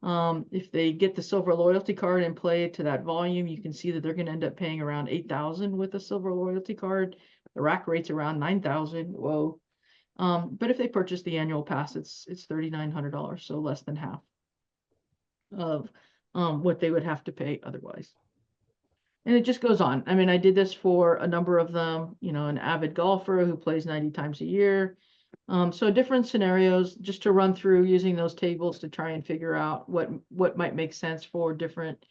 If they get the silver loyalty card and play to that volume, you can see that they're going to end up paying around $8,000 with a silver loyalty card. The rack rate's around $9,000. Whoa. But if they purchase the annual pass, it's $3,900, so less than half of what they would have to pay otherwise. And it just goes on. I mean, I did this for a number of them, you know, an avid golfer who plays 90 times a year. So different scenarios just to run through using those tables to try and figure out what might make sense for different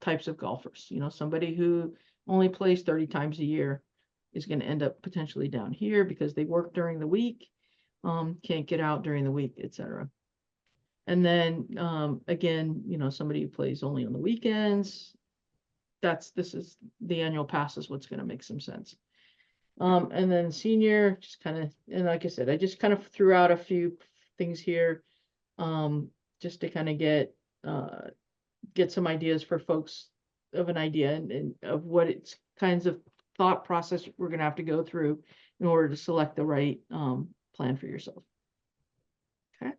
types of golfers. You know, somebody who only plays 30 times a year is going to end up potentially down here because they work during the week, can't get out during the week, etc. And then again, you know, somebody who plays only on the weekends, this is the annual pass is what's going to make some sense. And then senior, just kind of, and like I said, I just kind of threw out a few things here, just to kind of get some ideas for folks of an idea and of what it's kinds of thought process we're going to have to go through in order to select the right plan for yourself. Okay.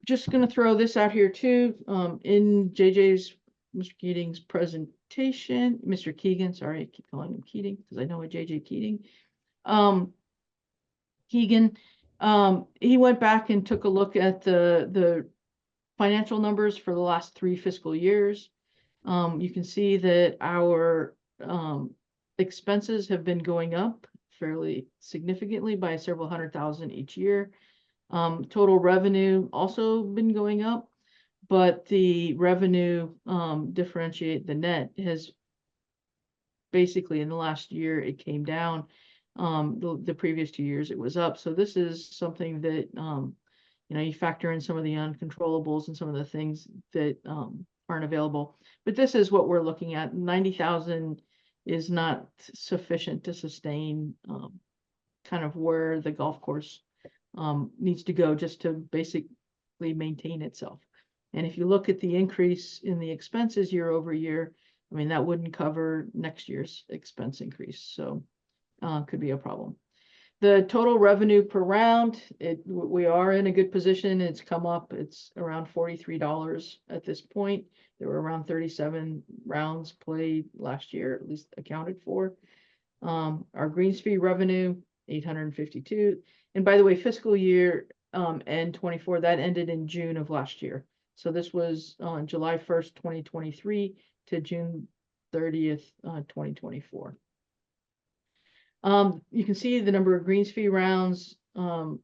Just going to throw this out here too. In Mr. Keating's presentation, Mr. Keegan, sorry, I keep calling him Keating because I know a JJ Keating. Keegan, he went back and took a look at the financial numbers for the last 3 fiscal years. You can see that our expenses have been going up fairly significantly by several $100,000 each year. Total revenue also been going up, but the revenue differentiate the net has basically in the last year it came down. The previous 2 years it was up. So this is something that you know, you factor in some of the uncontrollables and some of the things that aren't available. But this is what we're looking at. 90,000 is not sufficient to sustain kind of where the golf course needs to go just to basically maintain itself. And if you look at the increase in the expenses year over year, I mean, that wouldn't cover next year's expense increase. So could be a problem. The total revenue per round, we are in a good position. It's come up. It's around $43 at this point. There were around 37 rounds played last year, at least accounted for. Our greens fee revenue, $852. And by the way, fiscal year end 24, that ended in June of last year. So this was on July 1st, 2023 to June 30th, 2024. You can see the number of greens fee rounds are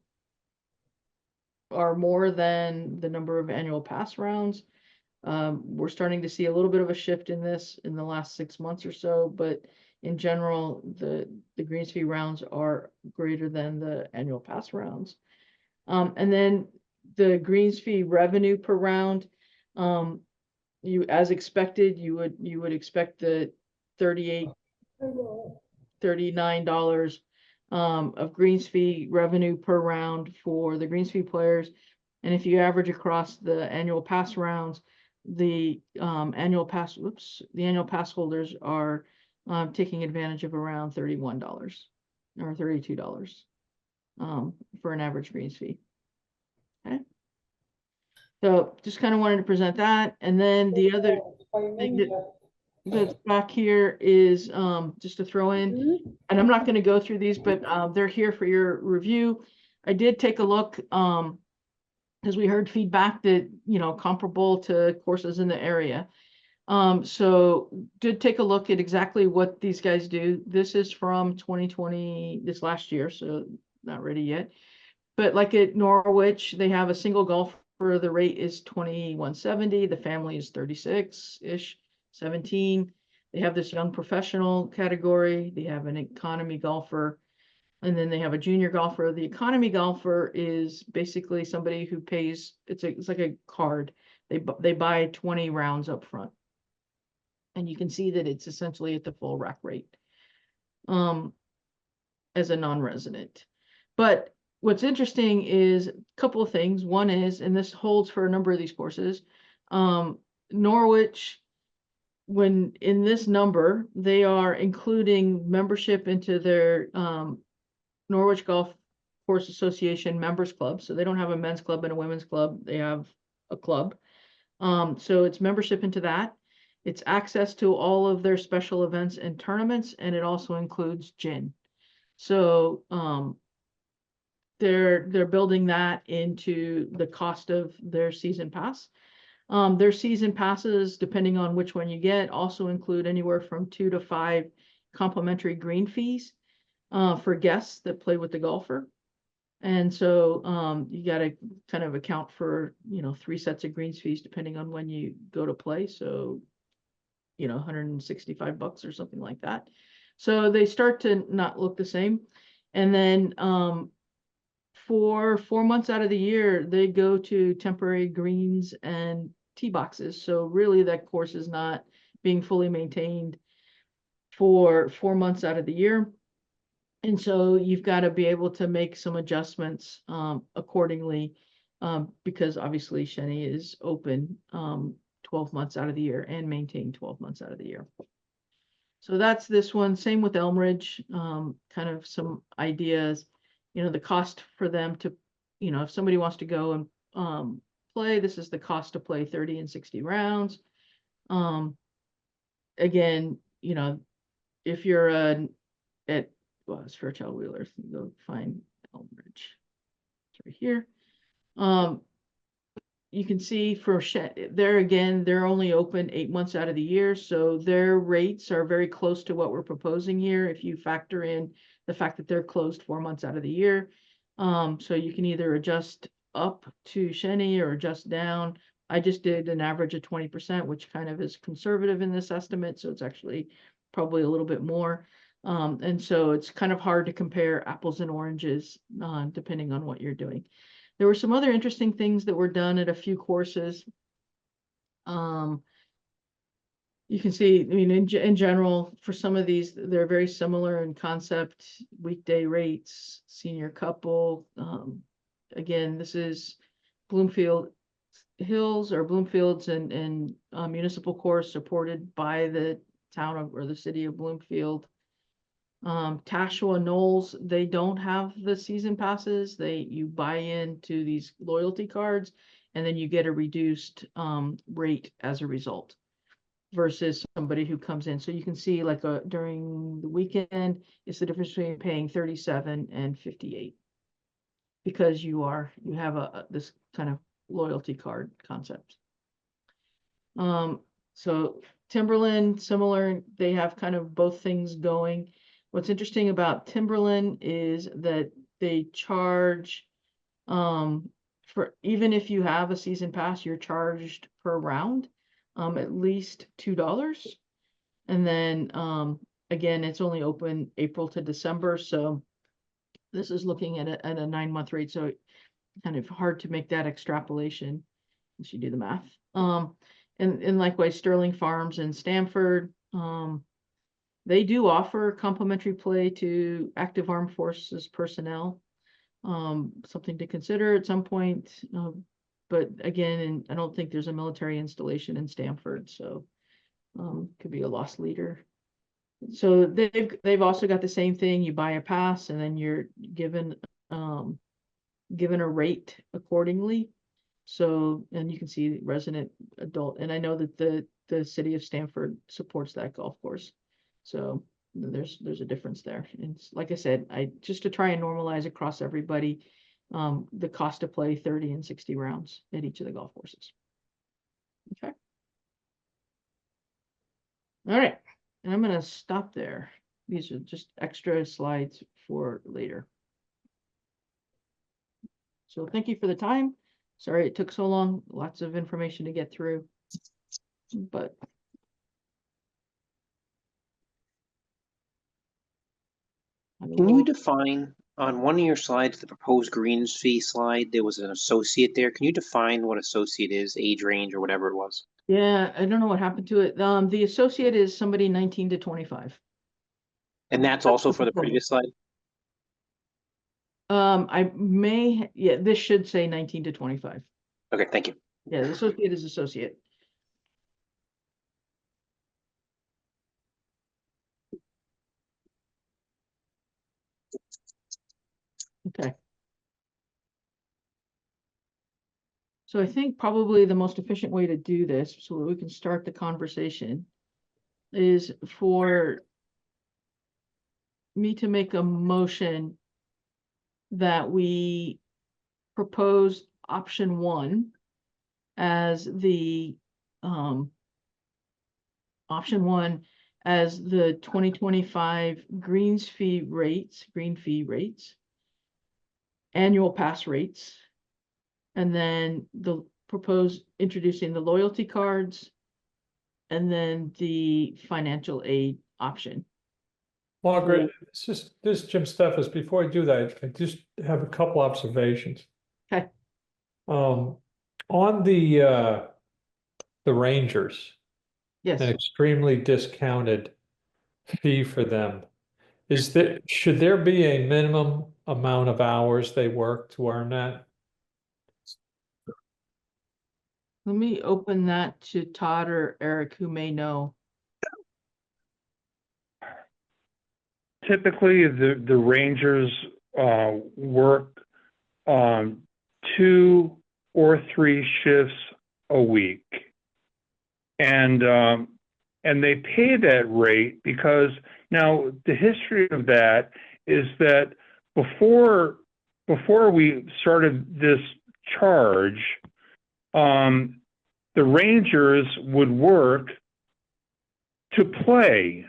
more than the number of annual pass rounds. We're starting to see a little bit of a shift in this in the last 6 months or so, but in general, the greens fee rounds are greater than the annual pass rounds. And then the greens fee revenue per round, you, as expected, you would expect the $39 of greens fee revenue per round for the greens fee players. And if you average across the annual pass rounds, the annual pass holders are taking advantage of around $31 or $32 for an average greens fee. Okay. So just kind of wanted to present that. And then the other thing that's back here is just to throw in, and I'm not going to go through these, but they're here for your review. I did take a look because we heard feedback that, you know, comparable to courses in the area. So did take a look at exactly what these guys do. This is from 2020, this last year, so not ready yet. But like at Norwich, they have a single golfer. The rate is $21.70. The family is 36-ish, 17. They have this young professional category. They have an economy golfer. And then they have a junior golfer. The economy golfer is basically somebody who pays, it's like a card. They buy 20 rounds up front. And you can see that it's essentially at the full rack rate as a non-resident. But what's interesting is a couple of things. One is, and this holds for a number of these courses, Norwich, when in this number, they are including membership into their Norwich Golf Course Association members club. So they don't have a men's club and a women's club. They have a club. So it's membership into that. It's access to all of their special events and tournaments, and it also includes gin. So they're building that into the cost of their season pass. Their season passes, depending on which one you get, also include anywhere from 2 to 5 complimentary green fees for guests that play with the golfer. And so you got to kind of account for, you know, 3 sets of greens fees depending on when you go to play. So, you know, $165 or something like that. So they start to not look the same. And then for 4 months out of the year, they go to temporary greens and tee boxes. So really that course is not being fully maintained for 4 months out of the year. And so you've got to be able to make some adjustments accordingly because obviously Shenny is open 12 months out of the year and maintained 12 months out of the year. So that's this one. Same with Elmridge, kind of some ideas, you know, the cost for them to, you know, if somebody wants to go and play, this is the cost to play 30 and 60 rounds. Again, you know, if you're at, well, it's Fairchild Wheeler, so you go find Elmridge. It's right here. You can see for there again, they're only open 8 months out of the year. So their rates are very close to what we're proposing here. If you factor in the fact that they're closed 4 months out of the year. So you can either adjust up to Shenny or adjust down. I just did an average of 20%, which kind of is conservative in this estimate. So it's actually probably a little bit more. And so it's kind of hard to compare apples and oranges depending on what you're doing. There were some other interesting things that were done at a few courses. You can see, I mean, in general, for some of these, they're very similar in concept, weekday rates, senior couple. Again, this is Bloomfield Hills or Bloomfields and Municipal course supported by the town of, or the city of Bloomfield. Tashua Knowles, they don't have the season passes. You buy into these loyalty cards and then you get a reduced rate as a result versus somebody who comes in. So you can see like during the weekend, it's the difference between paying 37 and 58 because you have this kind of loyalty card concept. So Timberland, similar, they have kind of both things going. What's interesting about Timberland is that they charge for, even if you have a season pass, you're charged per round at least $2. And then again, it's only open April to December, so this is looking at a 9-month rate, so kind of hard to make that extrapolation once you do the math. And likewise, Sterling Farms in Stamford, they do offer complimentary play to active armed forces personnel. Something to consider at some point. But again, and I don't think there's a military installation in Stamford, so could be a lost leader. So they've also got the same thing. You buy a pass and then you're given given a rate accordingly. So, and you can see resident adult, and I know that the city of Stamford supports that golf course. So there's a difference there. And like I said, just to try and normalize across everybody, the cost to play 30 and 60 rounds at each of the golf courses. Okay. All right, and I'm gonna stop there. These are just extra slides for later. So thank you for the time. Sorry it took so long, lots of information to get through, but. Can you define, on one of your slides, the proposed greens fee slide, there was an associate there. Can you define what associate is, age range, or whatever it was? Yeah, I don't know what happened to it. The associate is somebody 19 to 25. And that's also for the previous slide? Yeah, this should say 19 to 25. Okay, thank you. Yeah, the associate is associate. Okay. So I think probably the most efficient way to do this, so that we can start the conversation, is for me to make a motion that we propose option 1 as the option 1 as the 2025 green fee rates, annual pass rates, and then the propose introducing the loyalty cards, and then the financial aid option. Margaret, this is Jim Steffes. Before I do that, I just have a couple observations. Okay. On the Rangers, Yes. an extremely discounted fee for them. Should there be a minimum amount of hours they work to earn that? Let me open that to Todd or Eric, who may know. Typically, the Rangers work 2 or 3 shifts a week, and they pay that rate because now the history of that is that before we started this charge, the Rangers would work to play,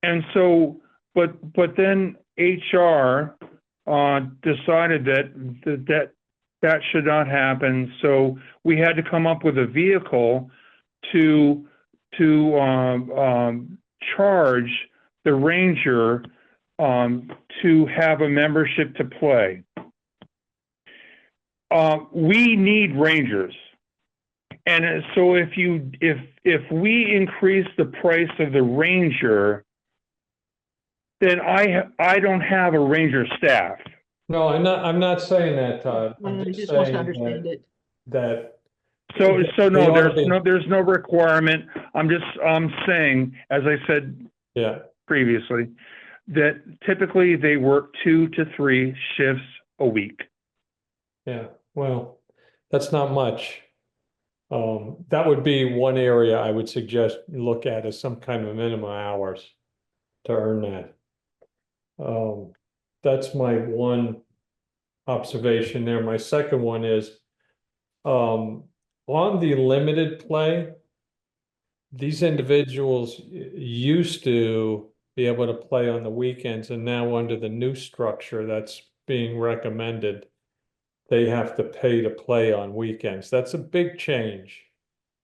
and so. But then HR decided that should not happen. So we had to come up with a vehicle to charge the Ranger to have a membership to play. We need Rangers, and so if we increase the price of the Ranger, then I don't have a Ranger staff. No, I'm not saying that, Todd. I'm I just just wants to saying understand it. that So no, ought to be- there's no requirement. I'm saying, as I said yeah. previously, that typically they work 2 to 3 shifts a week. Yeah, well, that's not much. That would be one area I would suggest look at as some kind of minimum hours to earn that. That's my one observation there. My second one is, on the limited play, these individuals used to be able to play on the weekends, and now under the new structure that's being recommended, they have to pay to play on weekends. That's a big change.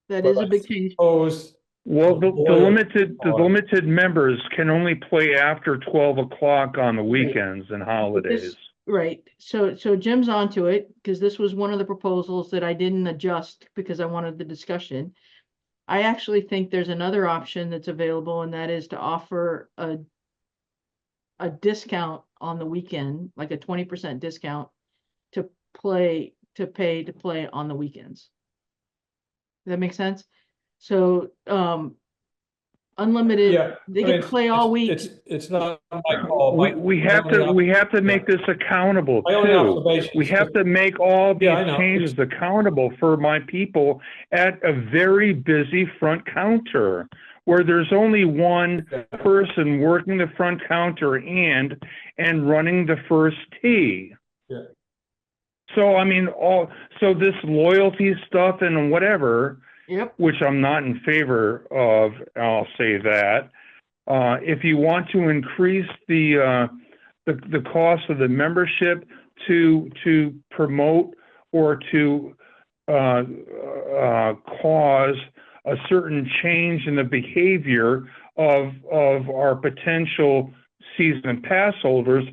That But is a I big change. suppose Well, the Loyal- limited members can only play after 12 o'clock on the weekends and holidays. Right, so Jim's onto it, because this was one of the proposals that I didn't adjust because I wanted the discussion. I actually think there's another option that's available, and that is to offer a discount on the weekend, like a 20% discount to pay to play on the weekends. Does that make sense? So, unlimited, Yeah, they I can mean, play all week. It's not my call. We have to make this accountable My only too. observation We is have to make all these Yeah, I know. changes accountable for my people at a very busy front counter, where there's only one person working the front counter and running the first tee. Yeah. So I mean, so this loyalty stuff and whatever, Yep, which I'm not in favor of, I'll say that. If you want to increase the cost of the membership to promote or to cause a certain change in the behavior of our potential season pass holders,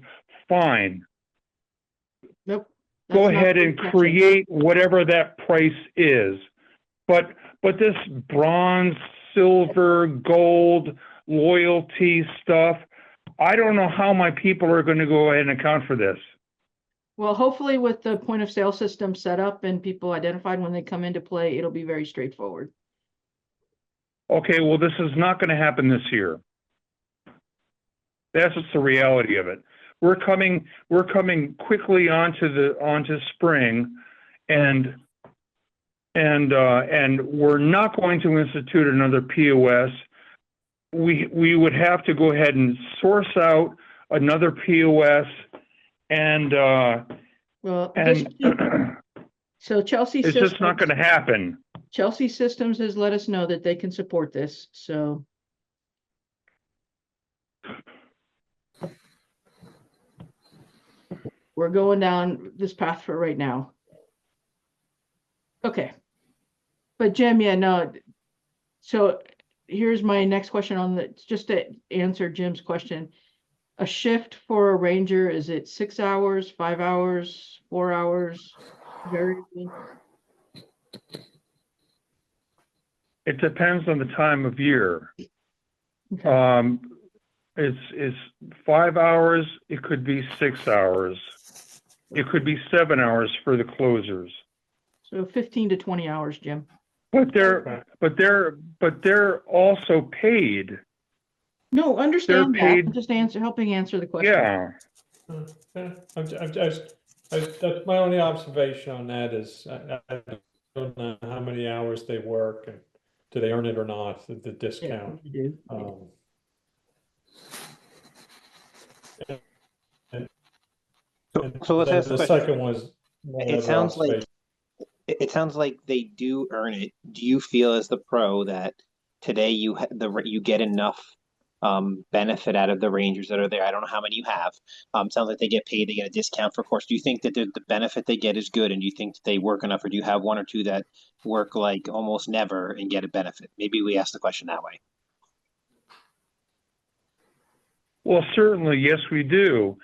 fine. nope. Go that's not ahead the and intention. create whatever that price is. But this bronze, silver, gold, loyalty stuff, I don't know how my people are going to go ahead and account for this. Well, hopefully with the point of sale system set up and people identified when they come into play, it'll be very straightforward. Okay, well, this is not going to happen this year. That's just the reality of it. We're coming quickly onto spring, and we're not going to institute another POS. We would have to go ahead and source out another POS, and Well, and so Chelsea it's just not going to happen. Chelsea Systems has let us know that they can support this, so. We're going down this path for right now. Okay. But Jim, yeah, no. So here's my next question on the, just to answer Jim's question. A shift for a ranger, is it 6 hours, 5 hours, 4 hours? Variable? It depends on the time of year. Okay. It's 5 hours. It could be 6 hours. It could be 7 hours for the closers. So 15 to 20 hours, Jim. But they're also paid. No, understand They're that. paid- I'm just helping answer the question. Yeah. That's my only observation on that is I don't know how many hours they work and do they earn it or not, the Yeah, discount. you do. So let's then ask the the question. second one is more It of sounds like observation. it sounds like they do earn it. Do you feel as the pro that today you get enough benefit out of the Rangers that are there? I don't know how many you have. Sounds like they get paid, they get a discount for course. Do you think that the benefit they get is good, and do you think that they work enough, or do you have one or two that work like almost never and get a benefit? Maybe we ask the question that way. Well, certainly, yes, we do.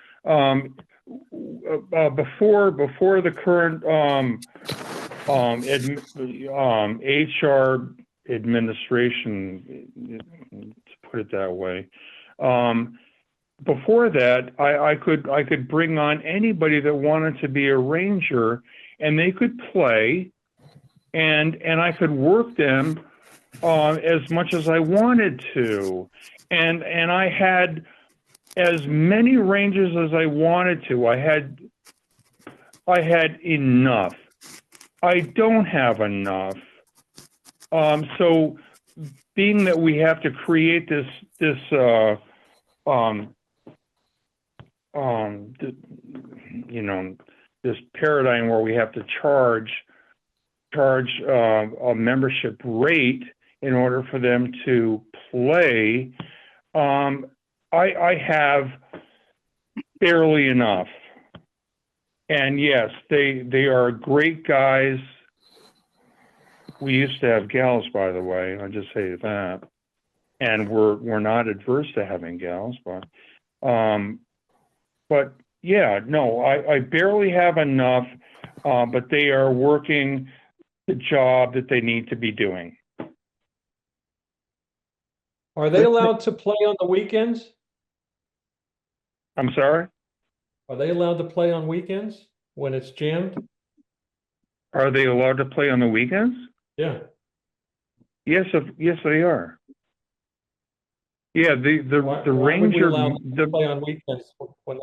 Before the current HR administration, to put it that way, before that, I could bring on anybody that wanted to be a ranger, and they could play, and I could work them as much as I wanted to, and I had as many rangers as I wanted to. I had enough. I don't have enough. So being that we have to create this this paradigm where we have to charge a membership rate in order for them to play, I have barely enough. And yes, they are great guys. We used to have gals, by the way, I'll just say that. And we're not adverse to having gals, but yeah, no, I barely have enough, but they are working the job that they need to be doing. Are they allowed to play on the weekends? I'm sorry? Are they allowed to play on weekends when it's jammed? Are they allowed to play on the weekends? Yeah. Yes, yes, they are. Yeah, Why the would we Ranger, allow them to play on weekends when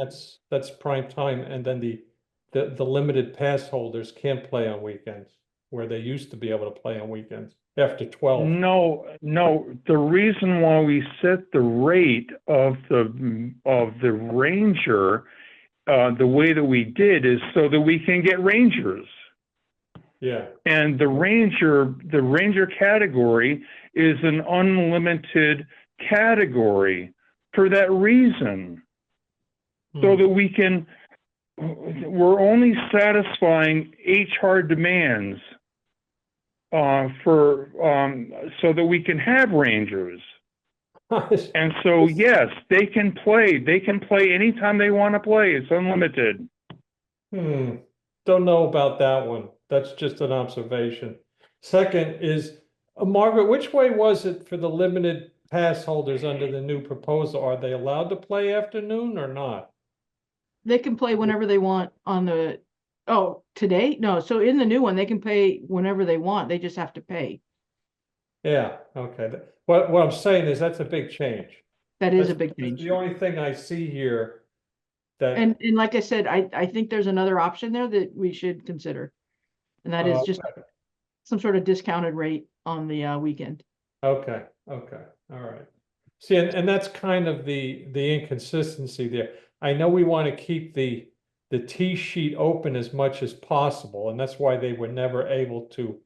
that's prime time, and then the limited pass holders can't play on weekends where they used to be able to play on weekends after 12? no, the reason why we set the rate of the Ranger the way that we did is so that we can get Rangers. Yeah. And the Ranger category is an unlimited category for that reason. So that we're only satisfying HR demands so that we can have Rangers. And so, yes, they can play anytime they want to play. It's unlimited. Don't know about that one. That's just an observation. Second is, Margaret, which way was it for the limited pass holders under the new proposal? Are they allowed to play afternoon or not? They can play whenever they want on the, today? No, so in the new one, they can play whenever they want. They just have to pay. Yeah, okay. What I'm saying is that's a big change. That is a That's big change. the only thing I see here that. And like I said, I think there's another option there that we should consider. And that is just some sort of discounted rate on the weekend. Okay, all right. See, and that's kind of the inconsistency there. I know we want to keep the tee sheet open as much as possible, and that's why they were never able to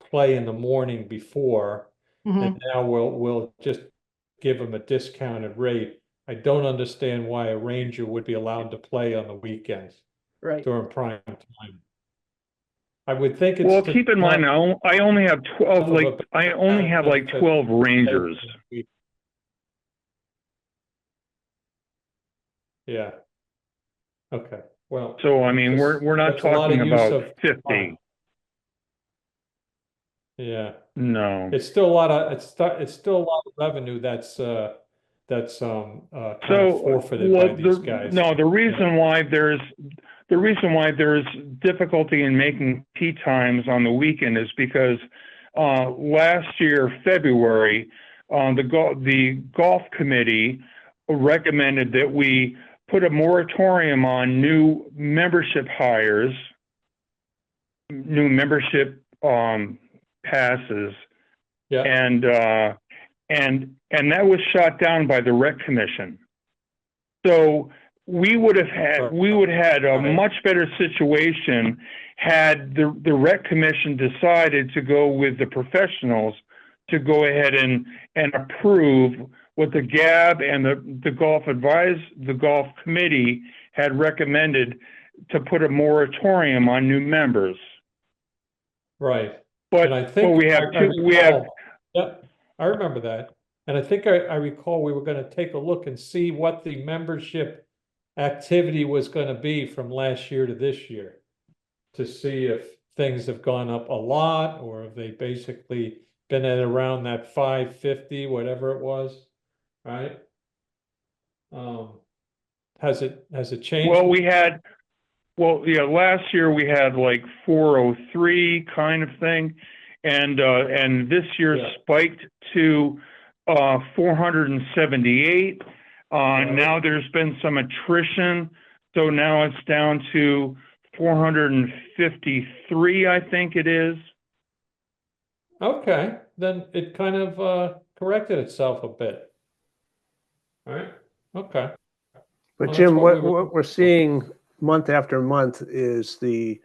play in the morning before. And now we'll just give them a discounted rate. I don't understand why a Ranger would be allowed to play on the weekends during prime time. I would think it's. Well, keep in mind, I only have 12, I only have like 12 Rangers. Yeah. Okay, well. So, I mean, we're not talking about 50. Yeah. No. It's still a lot of, it's still a lot of revenue that's kind of forfeited by these guys. No, the reason why there's difficulty in making tee times on the weekend is because last year, February, the golf committee recommended that we put a moratorium on new membership hires, new membership passes. Yeah. And that was shot down by the rec commission. So we would have had a much better situation had the rec commission decided to go with the professionals to go ahead and approve what the GAB and the golf committee had recommended to put a moratorium on new members. Right. But and I think we have yeah, I remember that. And I think I recall we were going to take a look and see what the membership activity was going to be from last year to this year, to see if things have gone up a lot or if they basically been at around that 550, whatever it was, right? Has it changed? Last year we had like 403 kind of thing, and this year spiked to 478. Now there's been some attrition, so now it's down to 453, I think it is. Okay, then it kind of corrected itself a bit. All right. Okay. But Well, Jim, that's what we're seeing month after month is the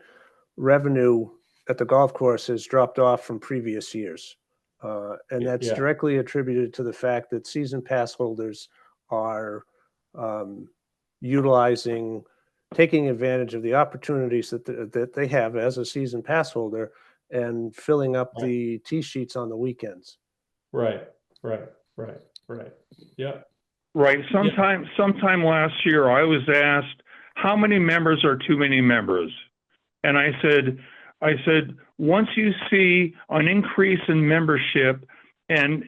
revenue at the golf course has dropped off from previous years. And that's directly attributed to the fact that season pass holders are taking advantage of the opportunities that they have as a season pass holder and filling up the T sheets on the weekends. Right. Yeah. Right. Sometime last year, I was asked, how many members are too many members? And I said, once you see an increase in membership and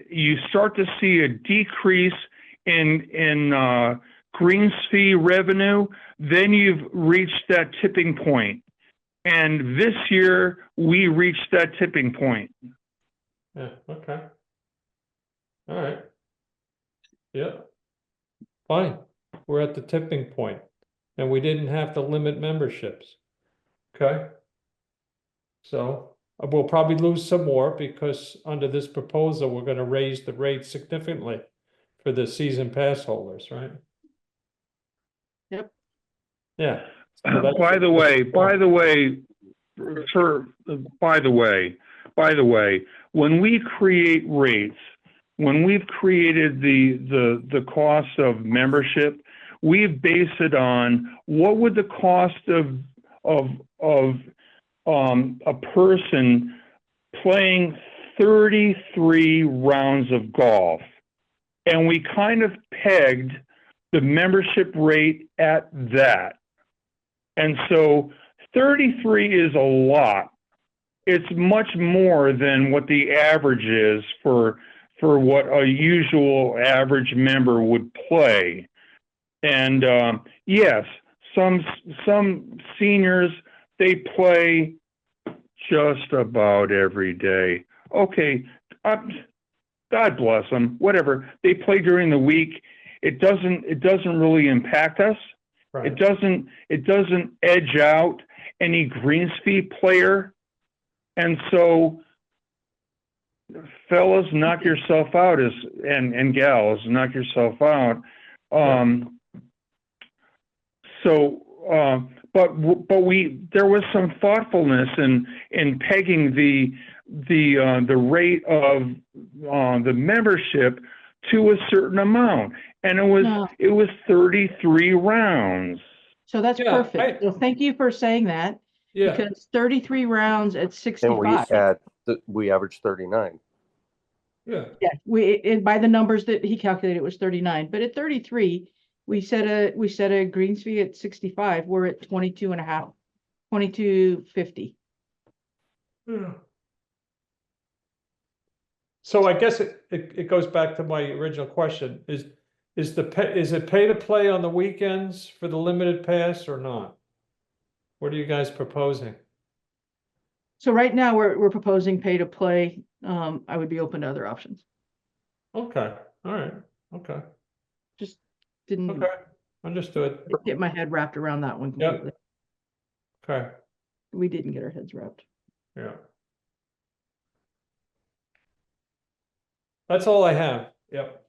you start to see a decrease in greens fee revenue, then you've reached that tipping point. And this year, we reached that tipping point. Yeah. Okay. All right. Yeah. Fine. We're at the tipping point, and we didn't have to limit memberships. Okay. So we'll probably lose some more because under this proposal, we're going to raise the rate significantly for the season pass holders, right? Yep. Yeah. So that's- By the way, when we create rates, when we've created the cost of membership, we've based it on what would the cost of a person playing 33 rounds of golf, and we kind of pegged the membership rate at that. And so 33 is a lot. It's much more than what the average is for what a usual average member would play. And yes, some seniors, they play just about every day. Okay, God bless them, whatever. They play during the week. It doesn't really impact us. Right. It doesn't edge out any greens fee player. And so, fellas, knock yourself out, and gals, knock yourself out. But there was some thoughtfulness in pegging the rate of the membership to a certain amount, and it was 33 rounds. So that's Yeah, perfect. Well, thank you for saying that. Yeah. Because 33 rounds at And 65. we averaged 39. Yeah. Yeah, by the numbers that he calculated, it was 39. But at 33, we set a greens fee at 65. We're at 22 and a half, 22.50. Yeah. So I guess it goes back to my original question. Is it pay to play on the weekends for the limited pass or not? What are you guys proposing? So right now we're proposing pay to play. I would be open to other options. Okay. All right. Okay. Just didn't Okay. Understood. get my head wrapped around that one Yep. completely. Okay. We didn't get our heads wrapped. Yeah. That's all I have. Yep.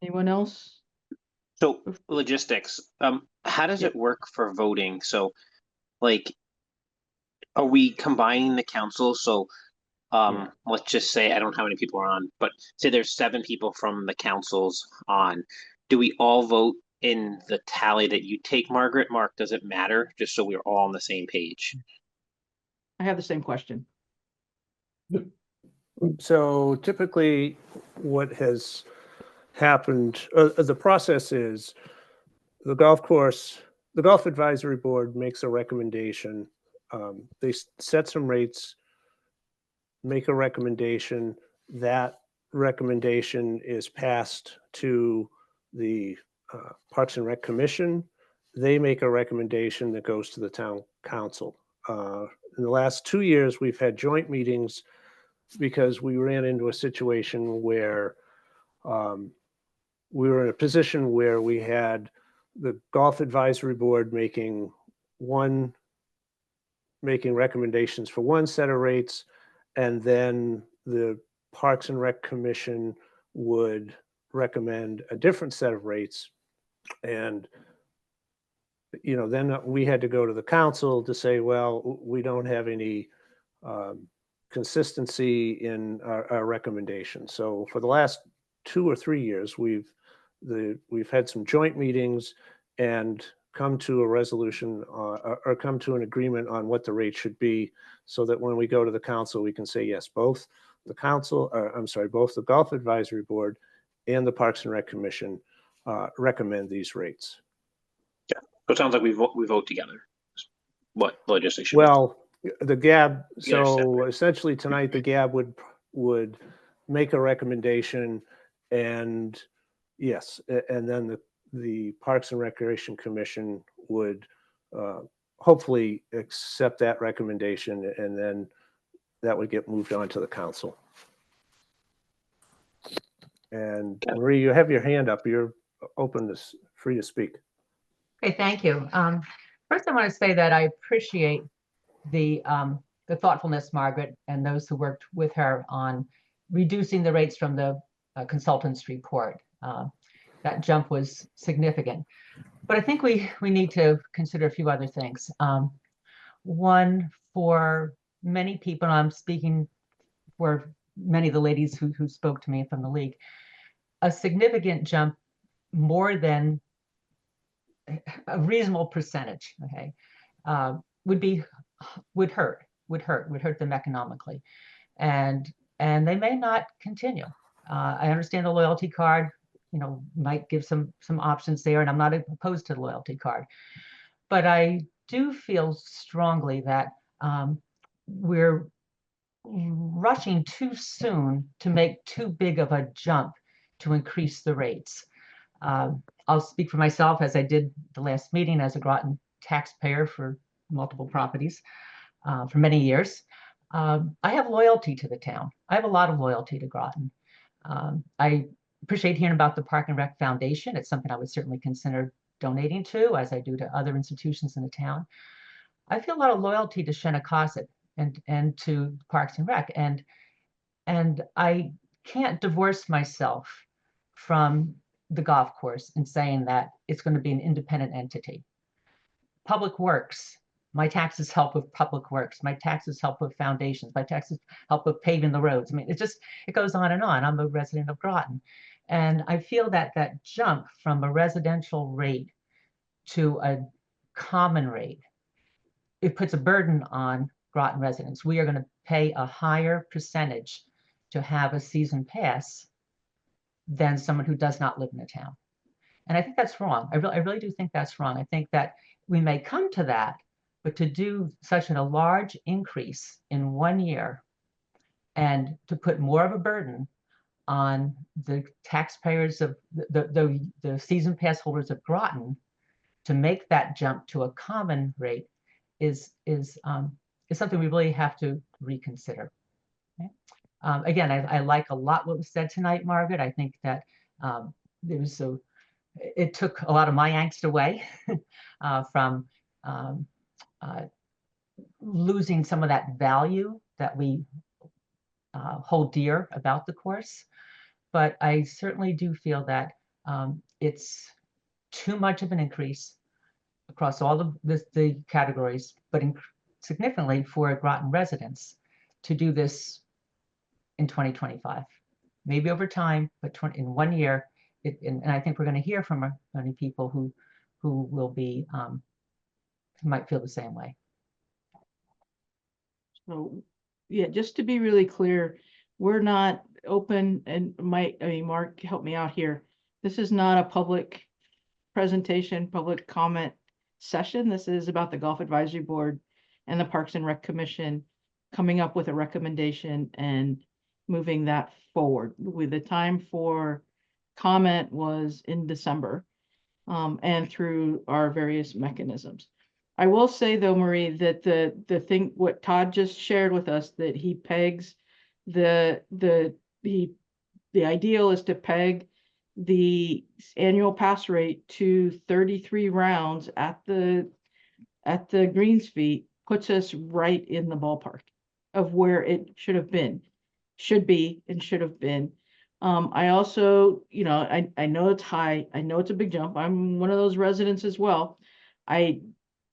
Anyone else? So logistics, how does it work for voting? So like, are we combining the council? So let's just say, I don't know how many people are on, but say there's 7 people from the councils on. Do we all vote in the tally that you take, Margaret? Mark, does it matter? Just so we're all on the same page. I have the same question. So typically what has happened, the process is the golf advisory board makes a recommendation. They set some rates, make a recommendation. That recommendation is passed to the Parks and Rec Commission. They make a recommendation that goes to the town council. In the last 2 years, we've had joint meetings because we ran into a situation where we were in a position where we had the golf advisory board making recommendations for one set of rates, and then the Parks and Rec Commission would recommend a different set of rates. And then we had to go to the council to say, well, we don't have any consistency in our recommendation. So for the last 2 or 3 years, we've we've had some joint meetings and come to a resolution or come to an agreement on what the rate should be, so that when we go to the council, we can say, yes, both the council, or I'm sorry, both the Golf Advisory Board and the Parks and Rec Commission recommend these rates. So it sounds like we vote together. What logistics? Should Well, the GAB, You're so separate. essentially tonight, the GAB would make a recommendation, and yes, and then the Parks and Recreation Commission would hopefully accept that recommendation, and then that would get moved on to the council. And Marie, you have your hand up. You're free to speak. Okay, thank you. First, I want to say that I appreciate the thoughtfulness, Margaret, and those who worked with her on reducing the rates from the consultant's report. That jump was significant. But I think we need to consider a few other things. One, for many people, and I'm speaking for many of the ladies who spoke to me from the league, a significant jump, more than a reasonable percentage, okay, would hurt them economically, and they may not continue. I understand the loyalty card, might give some options there, and I'm not opposed to the loyalty card, but I do feel strongly that we're rushing too soon to make too big of a jump to increase the rates. I'll speak for myself, as I did the last meeting as a Groton taxpayer for multiple properties for many years. I have loyalty to the town. I have a lot of loyalty to Groton. I appreciate hearing about the Park and Rec Foundation. It's something I would certainly consider donating to, as I do to other institutions in the town. I feel a lot of loyalty to Shennecossett and to Parks and Rec, and I can't divorce myself from the golf course in saying that it's going to be an independent entity. Public Works, my taxes help with Public Works, my taxes help with foundations, my taxes help with paving the roads. I mean, it goes on and on. I'm a resident of Groton, and I feel that jump from a residential rate to a common rate, it puts a burden on Groton residents. We are going to pay a higher percentage to have a season pass than someone who does not live in the town. And I think that's wrong. I really do think that's wrong. I think that we may come to that, but to do such a large increase in 1 year and to put more of a burden on the taxpayers of the season pass holders of Groton to make that jump to a common rate is something we really have to reconsider. Okay? Again, I like a lot what was said tonight, Margaret. I think that it took a lot of my angst away from losing some of that value that we hold dear about the course. But I certainly do feel that it's too much of an increase across all the categories, but significantly for Groton residents to do this in 2025. Maybe over time, but in 1 year, and I think we're going to hear from many people who will be who might feel the same way. So, yeah, just to be really clear, we're not open, and Mark, help me out here. This is not a public presentation, public comment session. This is about the Golf Advisory Board and the Parks and Rec Commission coming up with a recommendation and moving that forward. With the time for comment was in December, and through our various mechanisms. I will say though, Marie, that the thing, what Todd just shared with us, that he pegs the ideal is to peg the annual pass rate to 33 rounds at the greens feet, puts us right in the ballpark of where it should have been, should be, and should have been. I also, I know it's high. I know it's a big jump. I'm one of those residents as well. I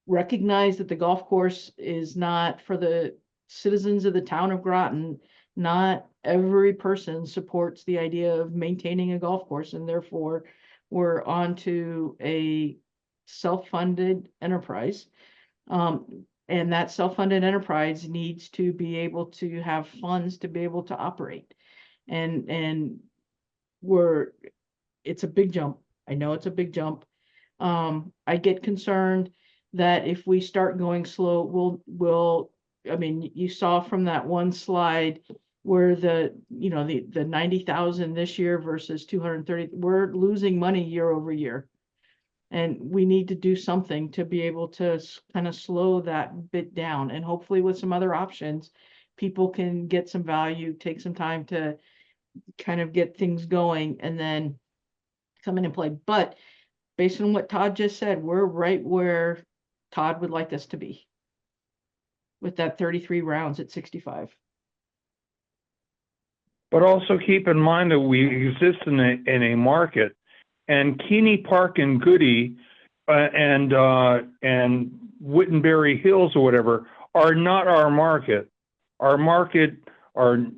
recognize that the golf course is not for the citizens of the town of Groton. Not every person supports the idea of maintaining a golf course, and therefore we're onto a self-funded enterprise. And that self-funded enterprise needs to be able to have funds to be able to operate. And it's a big jump. I know it's a big jump. I get concerned that if we start going slow, I mean, you saw from that one slide where the 90,000 this year versus 230, we're losing money year over year. And we need to do something to be able to kind of slow that bit down. And hopefully with some other options, people can get some value, take some time to kind of get things going and then come in and play. But based on what Todd just said, we're right where Todd would like us to be with that 33 rounds at 65. But also keep in mind that we exist in a market, and Keeney Park and Goody and Wittenberry Hills or whatever are not our market. Our market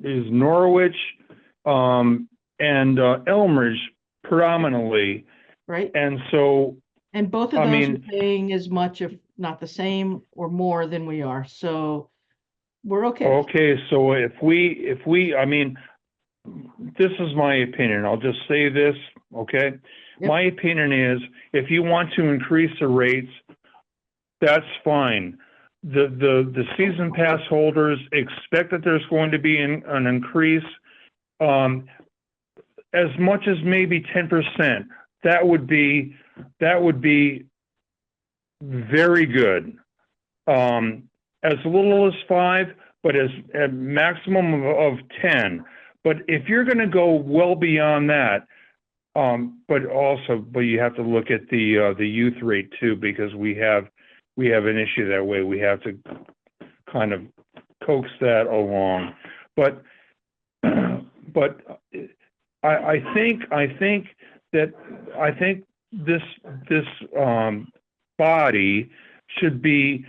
is Norwich and Elmridge predominantly. Right. And so, and both of those are paying as much, if not the same or more than we are. So we're okay. Okay. So if we, I mean, this is my opinion. I'll just say this. Okay. Yep. My opinion is if you want to increase the rates, that's fine. The season pass holders expect that there's going to be an increase, as much as maybe 10%. That would be very good. As little as 5, but as a maximum of 10. But if you're going to go well beyond that, but you have to look at the youth rate too, because we have an issue that way. We have to kind of coax that along. But I think this body should be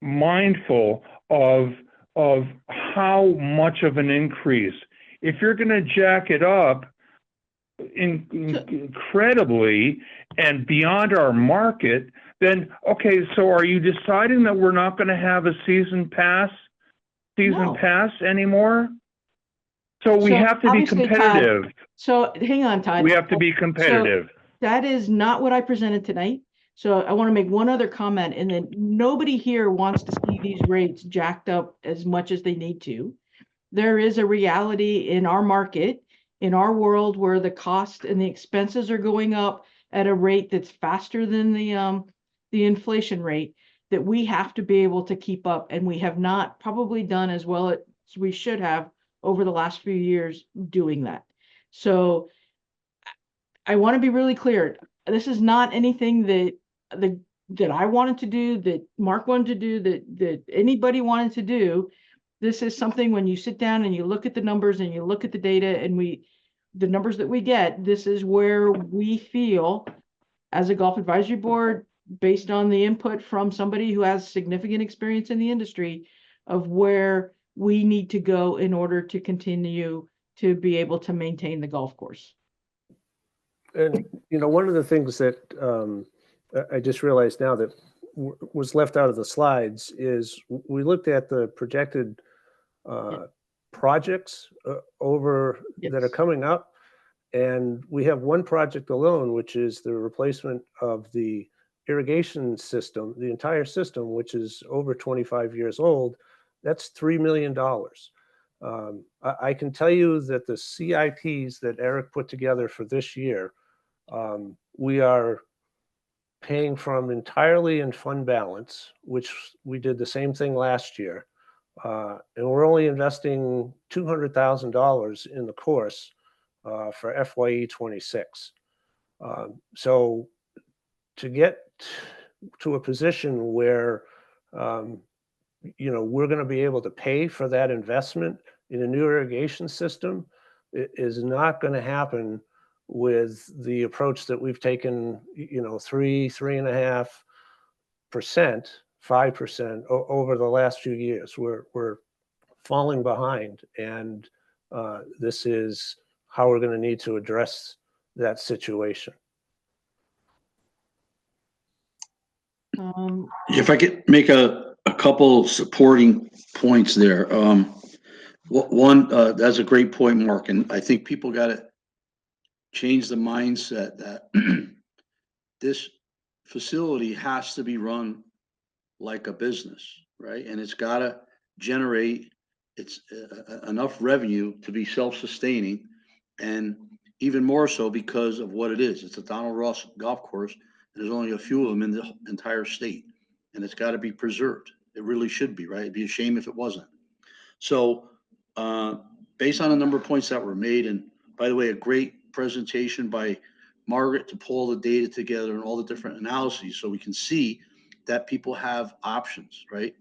mindful of how much of an increase. If you're going to jack it up incredibly and beyond our market, then okay, so are you deciding that we're not going to have a season pass anymore? So we have to be competitive. Todd, so hang on, Todd. We have to be competitive. So that is not what I presented tonight. So I want to make one other comment, and then nobody here wants to see these rates jacked up as much as they need to. There is a reality in our market, in our world, where the cost and the expenses are going up at a rate that's faster than the inflation rate, that we have to be able to keep up, and we have not probably done as well as we should have over the last few years doing that. So I want to be really clear. This is not anything that I wanted to do, that Mark wanted to do, that anybody wanted to do. This is something when you sit down and you look at the numbers and you look at the data and the numbers that we get, this is where we feel as a golf advisory board, based on the input from somebody who has significant experience in the industry, of where we need to go in order to continue to be able to maintain the golf course. And, one of the things that I just realized now that was left out of the slides is we looked at the projected projects that are coming up. And we have one project alone, which is the replacement of the irrigation system, the entire system, which is over 25 years old. That's $3 million. I can tell you that the CIPs that Eric put together for this year, we are paying from entirely in fund balance, which we did the same thing last year. And we're only investing $200,000 in the course for FYE 26. So to get to a position where, we're going to be able to pay for that investment in a new irrigation system, it is not going to happen with the approach that we've taken, 3.5%, 5% over the last few years. We're falling behind, and this is how we're going to need to address that situation. If I could make a couple supporting points there. One, that's a great point, Mark, and I think people got to change the mindset that this facility has to be run like a business, right? And it's got to generate enough revenue to be self-sustaining, and even more so because of what it is. It's a Donald Ross golf course, and there's only a few of them in the entire state, and it's got to be preserved. It really should be, right? It'd be a shame if it wasn't. So, based on a number of points that were made, and by the way, a great presentation by Margaret to pull the data together and all the different analyses so we can see that people have options, right?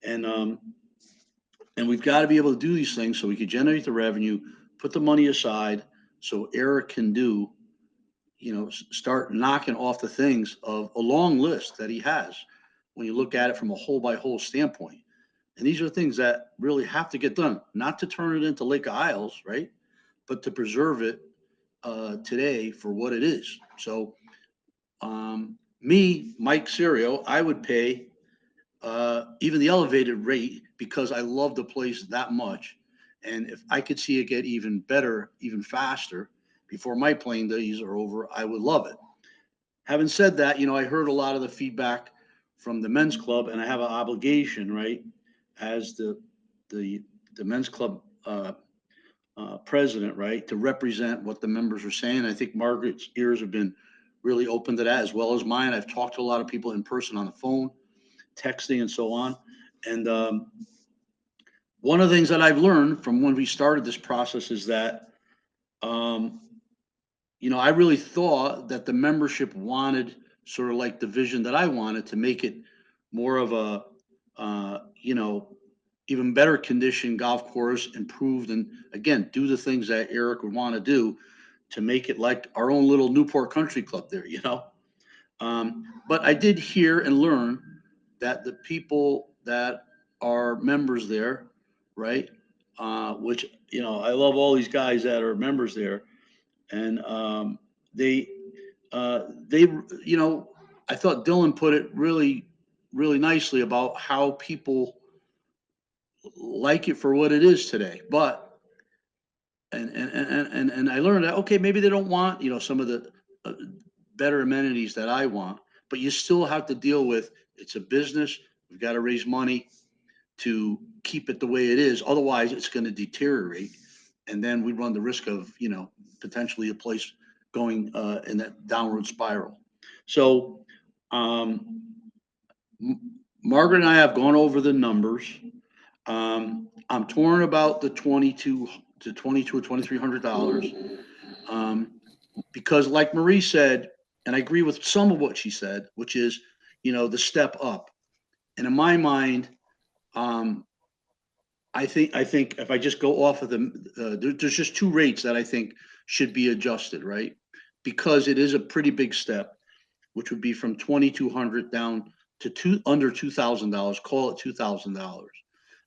And we've got to be able to do these things so we can generate the revenue, put the money aside so Eric can do, start knocking off the things of a long list that he has when you look at it from a whole by whole standpoint. And these are things that really have to get done, not to turn it into Lake of Isles, right? But to preserve it today for what it is. So me, Mike Serio, I would pay even the elevated rate because I love the place that much. And if I could see it get even better, even faster before my playing days are over, I would love it. Having said that, I heard a lot of the feedback from the men's club, and I have an obligation, right, as the men's club president, right, to represent what the members are saying. I think Margaret's ears have been really open to that, as well as mine. I've talked to a lot of people in person, on the phone, texting, and so on. And one of the things that I've learned from when we started this process is that, I really thought that the membership wanted sort of like the vision that I wanted, to make it more of a, even better condition golf course, improved, and again, do the things that Eric would want to do to make it like our own little Newport Country Club there, But I did hear and learn that the people that are members there, right? Which, I love all these guys that are members there. And they, I thought Dylan put it really, really nicely about how people like it for what it is today. But, and I learned that, okay, maybe they don't want, some of the better amenities that I want, but you still have to deal with, it's a business. We've got to raise money to keep it the way it is. Otherwise, it's going to deteriorate. And then we run the risk of, potentially a place going in that downward spiral. So Margaret and I have gone over the numbers. I'm torn about the $2,200 or $2,300 because, like Marie said, and I agree with some of what she said, which is, the step up. And in my mind, I think if I just go off of there's just two rates that I think should be adjusted, right? Because it is a pretty big step, which would be from $2,200 down to under $2,000. Call it $2,000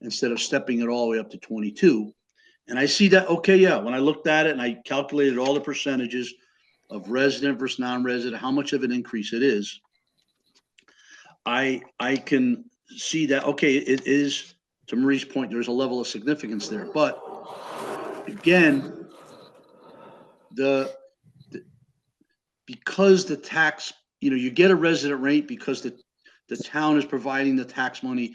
instead of stepping it all the way up to 22. And I see that, okay, yeah. When I looked at it and I calculated all the percentages of resident versus non-resident, how much of an increase it is, I can see that, okay, it is, to Marie's point, there's a level of significance there. But again, because the tax, you get a resident rate because the town is providing the tax money.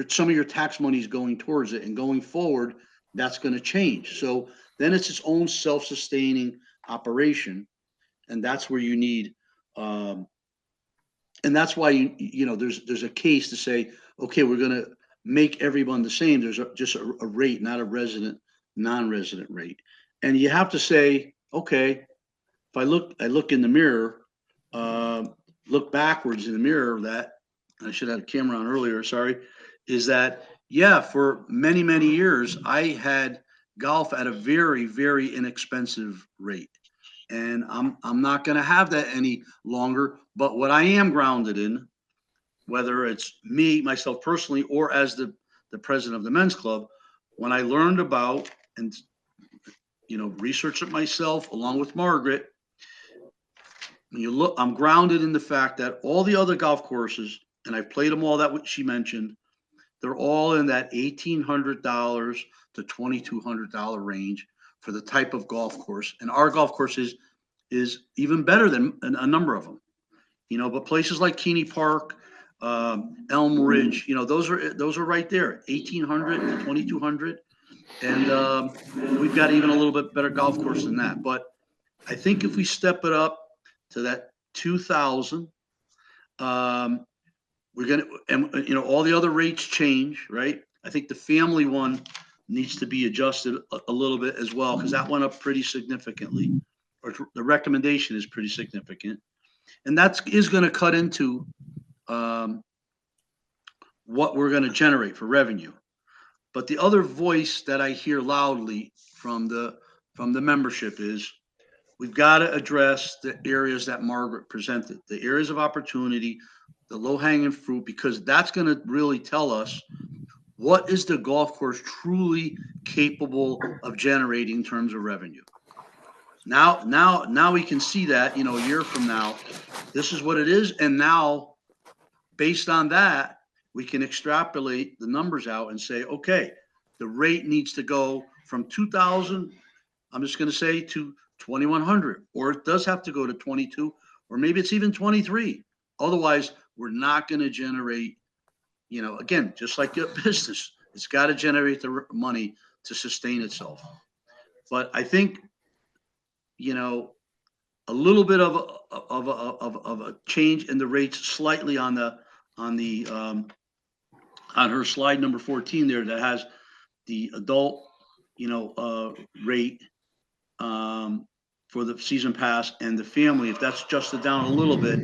Some of your tax money is going towards it, and going forward, that's going to change. So then it's its own self-sustaining operation, and that's where you need, and that's why there's a case to say, okay, we're going to make everyone the same. There's just a rate, not a resident, non-resident rate. And you have to say, okay, if I look in the mirror, look backwards in the mirror, that I should have had a camera on earlier, sorry, is that, yeah, for many, many years, I had golf at a very, very inexpensive rate. And I'm not going to have that any longer. But what I am grounded in, whether it's me, myself personally, or as the president of the men's club, when I learned about and researched it myself along with Margaret, you look, I'm grounded in the fact that all the other golf courses, and I've played them all that what she mentioned, they're all in that $1,800 to $2,200 range for the type of golf course. And our golf course is even better than a number of them. But places like Keeney Park, Elm Ridge, those are right there, 1,800 to 2,200. And we've got even a little bit better golf course than that. But I think if we step it up to that 2,000, we're gonna, and all the other rates change, right? I think the family one needs to be adjusted a little bit as well, because that went up pretty significantly, or the recommendation is pretty significant, and that is going to cut into what we're going to generate for revenue. But the other voice that I hear loudly from the membership is, we've got to address the areas that Margaret presented, the areas of opportunity, the low-hanging fruit, because that's going to really tell us what is the golf course truly capable of generating in terms of revenue. Now we can see that, a year from now, this is what it is. And now, based on that, we can extrapolate the numbers out and say, okay, the rate needs to go from 2,000, I'm just going to say, to 2,100, or it does have to go to 22, or maybe it's even 23. Otherwise, we're not going to generate, again, just like your business, it's got to generate the money to sustain itself. But I think, a little bit of a change in the rates slightly on her slide number 14 there, that has the adult, rate for the season pass and the family, if that's adjusted down a little bit,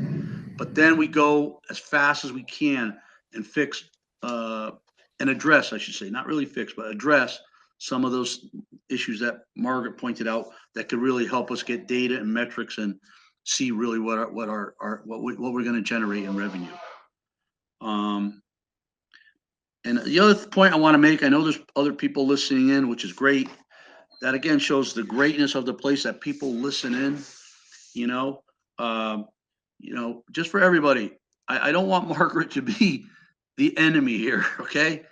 but then we go as fast as we can and fix and address, I should say, not really fix, but address some of those issues that Margaret pointed out that could really help us get data and metrics and see really what we're going to generate in revenue. And the other point I want to make, I know there's other people listening in, which is great. That again shows the greatness of the place, that people listen in, just for everybody. I don't want Margaret to be the enemy here. Okay.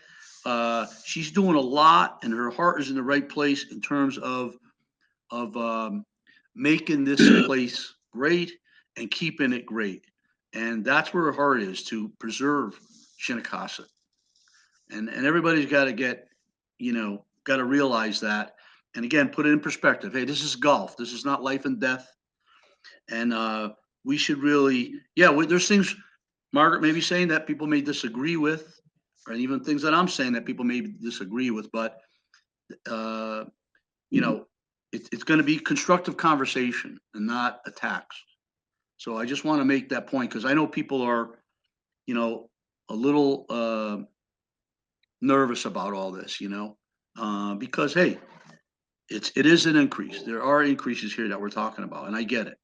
She's doing a lot and her heart is in the right place in terms of making this place great and keeping it great. And that's where her heart is, to preserve Shennecossett. And everybody's got to get, got to realize that. And again, put it in perspective. Hey, this is golf. This is not life and death. And we should really, there's things Margaret may be saying that people may disagree with, or even things that I'm saying that people may disagree with, but it's going to be constructive conversation and not attacks. So I just want to make that point, because I know people are, a little nervous about all this, because hey, it is an increase. There are increases here that we're talking about, and I get it.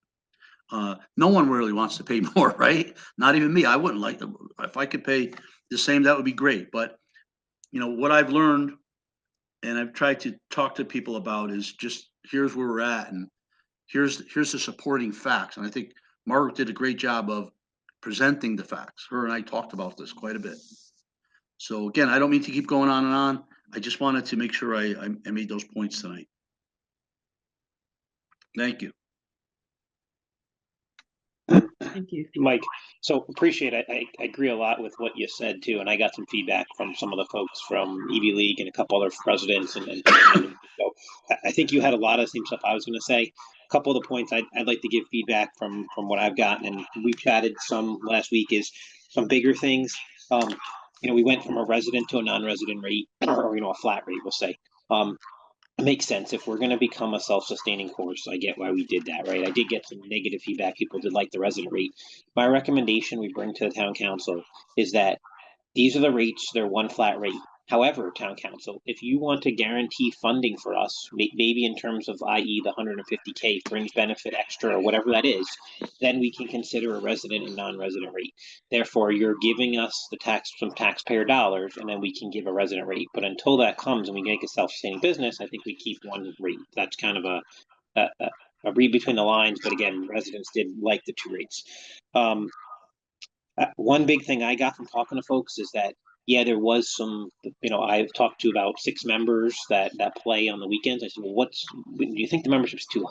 No one really wants to pay more, right? Not even me. I wouldn't like to. If I could pay the same, that would be great. But what I've learned, and I've tried to talk to people about, is just, here's where we're at, and here's the supporting facts. And I think Margaret did a great job of presenting the facts. Her and I talked about this quite a bit. So again, I don't mean to keep going on and on. I just wanted to make sure I made those points tonight. Thank you. Thank you. Mike, so appreciate it. I agree a lot with what you said too, and I got some feedback from some of the folks from EV League and a couple other presidents, and so I think you had a lot of the same stuff I was going to say. A couple of the points I'd like to give feedback from what I've gotten, and we chatted some last week, is some bigger things. We went from a resident to a non-resident rate, or a flat rate, we'll say. It makes sense if we're going to become a self-sustaining course. I get why we did that, right? I did get some negative feedback. People did like the resident rate. My recommendation we bring to the town council is that these are the rates. They're one flat rate. However, town council, if you want to guarantee funding for us, maybe in terms of, i.e. the 150K fringe benefit extra or whatever that is, then we can consider a resident and non-resident rate. Therefore, you're giving us some taxpayer dollars, and then we can give a resident rate. But until that comes and we make a self-sustaining business, I think we keep one rate. That's kind of read between the lines, but again, residents did like the two rates. One big thing I got from talking to folks is that, yeah, there was some, I've talked to about 6 members that play on the weekends. I said, well, do you think the membership's too?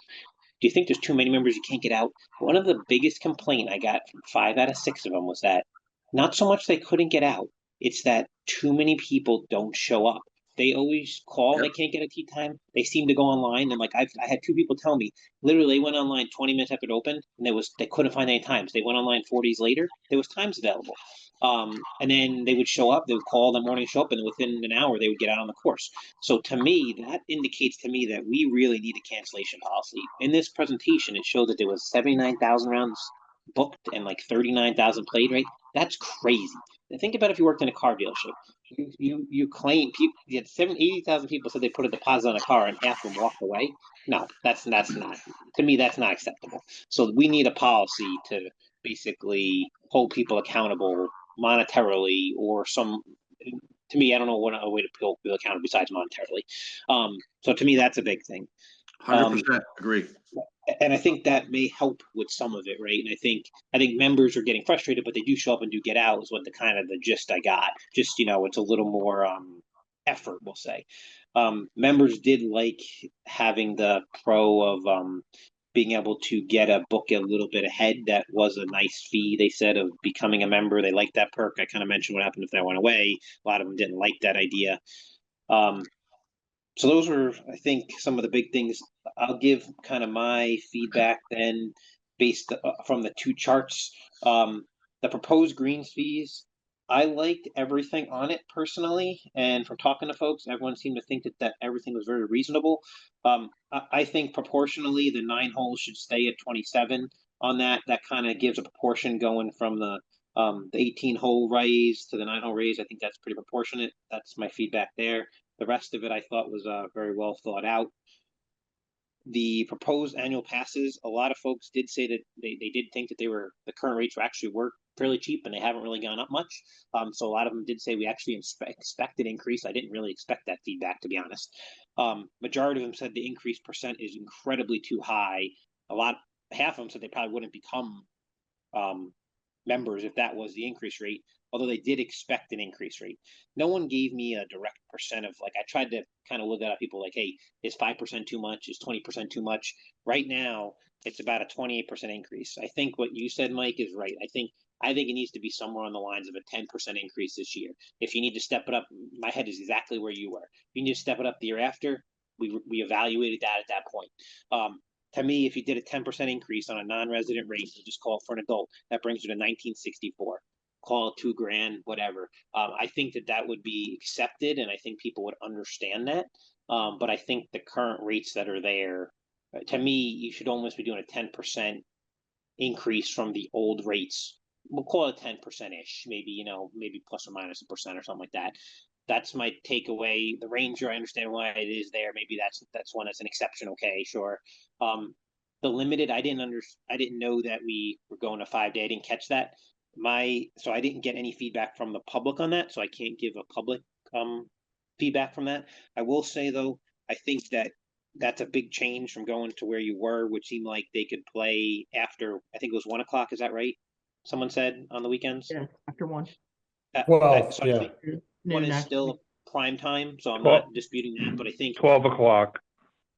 Do you think there's too many members you can't get out? One of the biggest complaint I got from 5 out of 6 of them was that not so much they couldn't get out, it's that too many people don't show up. They always call, they can't get a tea time. They seem to go online, and like I had 2 people tell me, literally they went online 20 minutes after it opened, and they couldn't find any times. They went online 4 days later, there was times available. And then they would show up, they would call the morning, show up, and within an hour they would get out on the course. So to me, that indicates to me that we really need a cancellation policy. In this presentation, it showed that there was 79,000 rounds booked and like 39,000 played, right? That's crazy. And think about if you worked in a car dealership. You claim people, you had 80,000 people said they put a deposit on a car and half of them walked away. No, that's not, to me, that's not acceptable. So we need a policy to basically hold people accountable monetarily or some, to me, I don't know what other way to hold people accountable besides monetarily. So to me, that's a big thing. 100% agree. And I think that may help with some of it, right? And I think members are getting frustrated, but they do show up and do get out is what the kind of the gist I got. Just, it's a little more effort, we'll say. Members did like having the pro of being able to get a book a little bit ahead. That was a nice fee, they said, of becoming a member. They liked that perk. I kind of mentioned what happened if that went away. A lot of them didn't like that idea. So those were, I think, some of the big things. I'll give kind of my feedback then based from the 2 charts. The proposed greens fees, I liked everything on it personally. And from talking to folks, everyone seemed to think that everything was very reasonable. I think proportionally, the 9 holes should stay at 27 on that. That kind of gives a proportion going from the 18 hole raise to the 9 hole raise. I think that's pretty proportionate. That's my feedback there. The rest of it I thought was very well thought out. The proposed annual passes, a lot of folks did say that they did think that the current rates were fairly cheap and they haven't really gone up much. So a lot of them did say we actually expected increase. I didn't really expect that feedback, to be honest. Majority of them said the increase percent is incredibly too high. Half of them said they probably wouldn't become members if that was the increase rate, although they did expect an increase rate. No one gave me a direct percent of, like, I tried to kind of look at people like, hey, is 5% too much? Is 20% too much? Right now, it's about a 28% increase. I think what you said, Mike, is right. I think it needs to be somewhere on the lines of a 10% increase this year. If you need to step it up, my head is exactly where you were. If you need to step it up the year after, we evaluated that at that point. To me, if you did a 10% increase on a non-resident rate, you just call it for an adult, that brings you to 1964. Call it $2,000, whatever. I think that would be accepted, and I think people would understand that. But I think the current rates that are there, to me, you should almost be doing a 10% increase from the old rates. We'll call it 10%-ish, maybe, maybe plus or minus 1% or something like that. That's my takeaway. The Ranger, I understand why it is there. Maybe that's one that's an exception. Okay, sure. The limited, I didn't know that we were going to 5-day. I didn't catch that. So I didn't get any feedback from the public on that, so I can't give a public feedback from that. I will say though, I think that's a big change from going to where you were, which seemed like they could play after, I think it was 1 o'clock. Is that right? Someone said on the weekends. Yeah, after 1. Well, so yeah. I think 1 is Noon, still prime time, so I'm 12 not disputing that, but I think 12 o'clock.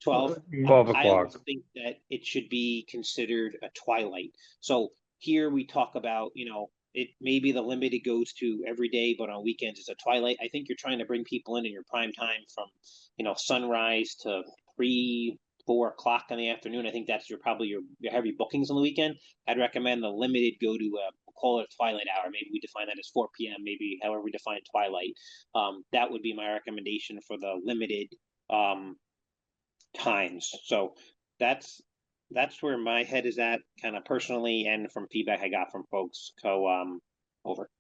12. 12 I o'clock. almost think that it should be considered a twilight. So here we talk about, it maybe the limited goes to every day, but on weekends it's a twilight. I think you're trying to bring people in your prime time from, sunrise to 3-4 o'clock in the afternoon. I think that's probably your heavy bookings on the weekend. I'd recommend the limited go to call it a twilight hour. Maybe we define that as 4 p.m. Maybe however we define twilight. That would be my recommendation for the limited times. So that's where my head is at, kind of personally, and from feedback I got from folks over.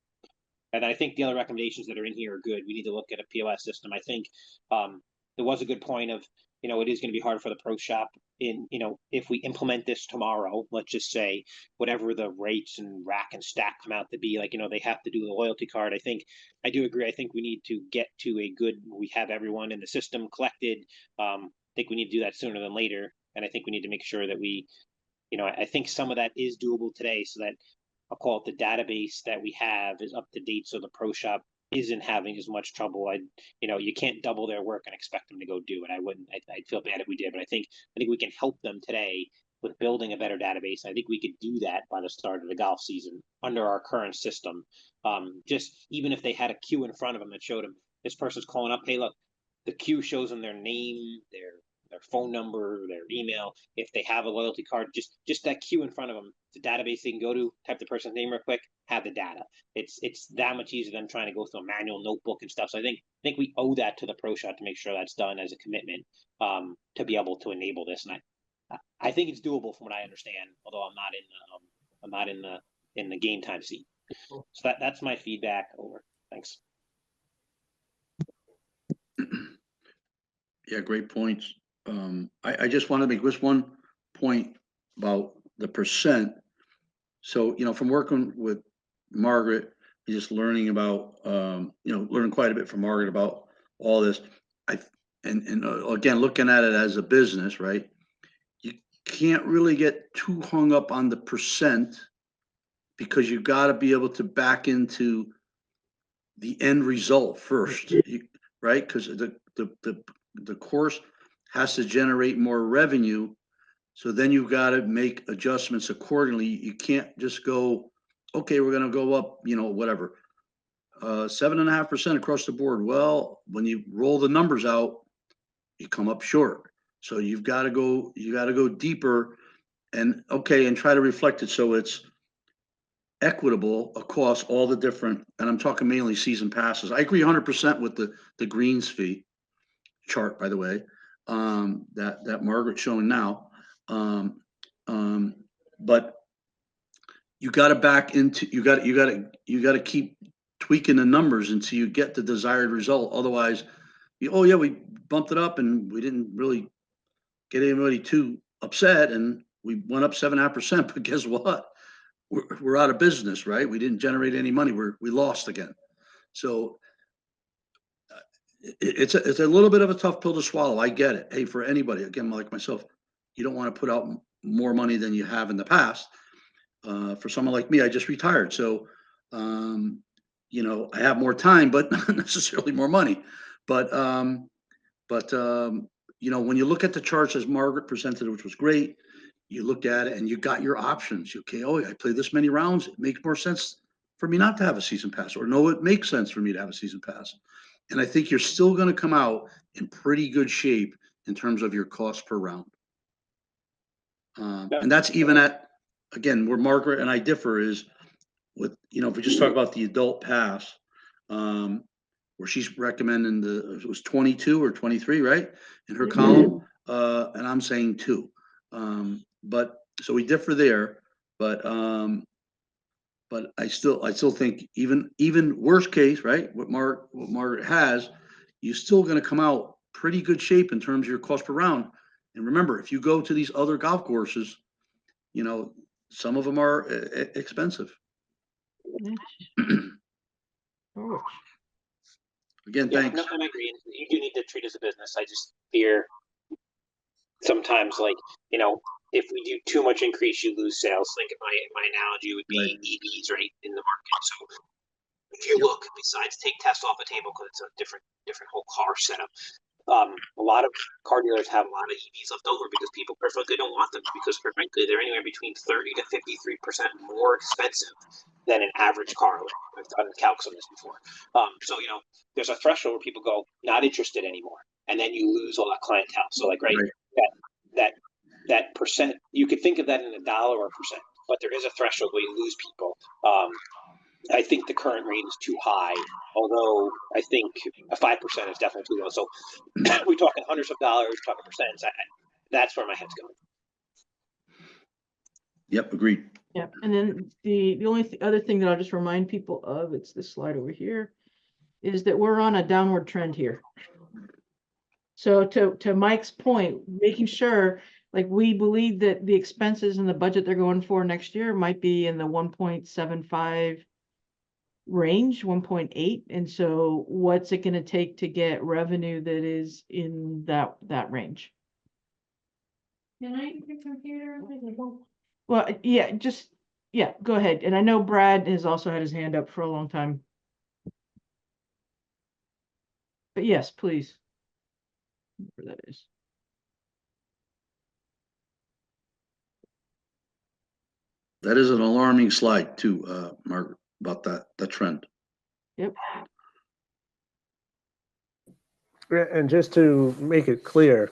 And I think the other recommendations that are in here are good. We need to look at a POS system. I think there was a good point of, it is going to be hard for the pro shop if we implement this tomorrow, let's just say whatever the rates and rack and stack come out to be, like, they have to do the loyalty card. I do agree. I think we need to get to we have everyone in the system collected. I think we need to do that sooner than later. And I think we need to make sure that we, I think some of that is doable today, so that I'll call it the database that we have is up to date, so the pro shop isn't having as much trouble. You can't double their work and expect them to go do it. I'd feel bad if we did, but I think we can help them today with building a better database. I think we could do that by the start of the golf season under our current system. Just even if they had a queue in front of them that showed them this person's calling up, hey, look, the queue shows them their name, their phone number, their email. If they have a loyalty card, just that queue in front of them, the database they can go to, type the person's name real quick, have the data. It's that much easier than trying to go through a manual notebook and stuff. So I think we owe that to the pro shop to make sure that's done as a commitment, to be able to enable this. And I think it's doable from what I understand, although I'm not in the game time seat. So that's my feedback. Over. Thanks. Yeah, great points. I just want to make this one point about the percent. So, from working with Margaret, just learning about, learning quite a bit from Margaret about all this. Again, looking at it as a business, right? You can't really get too hung up on the percent, because you got to be able to back into the end result first, right? Because the course has to generate more revenue. So then you've got to make adjustments accordingly. You can't just go, okay, we're going to go up, whatever, 7.5% across the board. Well, when you roll the numbers out, you come up short. So you got to go deeper and try to reflect it so it's equitable across all the different, and I'm talking mainly season passes. I agree 100% with the greens fee chart, by the way, that Margaret's showing now. But you got to you got to keep tweaking the numbers until you get the desired result. Otherwise, we bumped it up and we didn't really get anybody too upset, and we went up 7.5%. But guess what? We're out of business, right? We didn't generate any money. We lost again. So it's a little bit of a tough pill to swallow. I get it. Hey, for anybody, again, like myself, you don't want to put out more money than you have in the past. For someone like me, I just retired. So, I have more time, but not necessarily more money. But when you look at the charts as Margaret presented, which was great, you looked at it and you got your options. Okay, I played this many rounds. It makes more sense for me not to have a season pass, or no, it makes sense for me to have a season pass. And I think you're still going to come out in pretty good shape in terms of your cost per round. And that's even again, where Margaret and I differ is with, if we just talk about the adult pass, where she's recommending it was 22 or 23, right? In her column, and I'm saying 2. But so we differ there, but I still think even worst case, right? What Margaret has, you're still going to come out pretty good shape in terms of your cost per round. And remember, if you go to these other golf courses, some of them are expensive. Again, thanks. No, I agree. You do need to treat it as a business. I just fear sometimes, if we do too much increase, you lose sales. Like my analogy would be EVs, right, in the market. So if you look, besides take Tesla off the table because it's a different whole car setup, a lot of car dealers have a lot of EVs left over because people, they don't want them, because frankly they're anywhere between 30 to 53% more expensive than an average car. I've done calcs on this before. So there's a threshold where people go not interested anymore, and then you lose all that clientele. So that percent, you could think of that in a dollar or a percent, but there is a threshold where you lose people. I think the current rate is too high, although I think a 5% is definitely too low. So we're talking hundreds of dollars, talking percents. That's where my head's going. Yep, agreed. Yep. And then the only other thing that I'll just remind people of, it's this slide over here, is that we're on a downward trend here. So to Mike's point, making sure, we believe that the expenses in the budget they're going for next year might be in the 1.75 range, 1.8. And so what's it going to take to get revenue that is in that range? Can I use your computer? Well, yeah, yeah, go ahead. And I know Brad has also had his hand up for a long time. But yes, please. Whatever that is. That is an alarming slide too, Margaret, about that trend. Yep. And just to make it clear,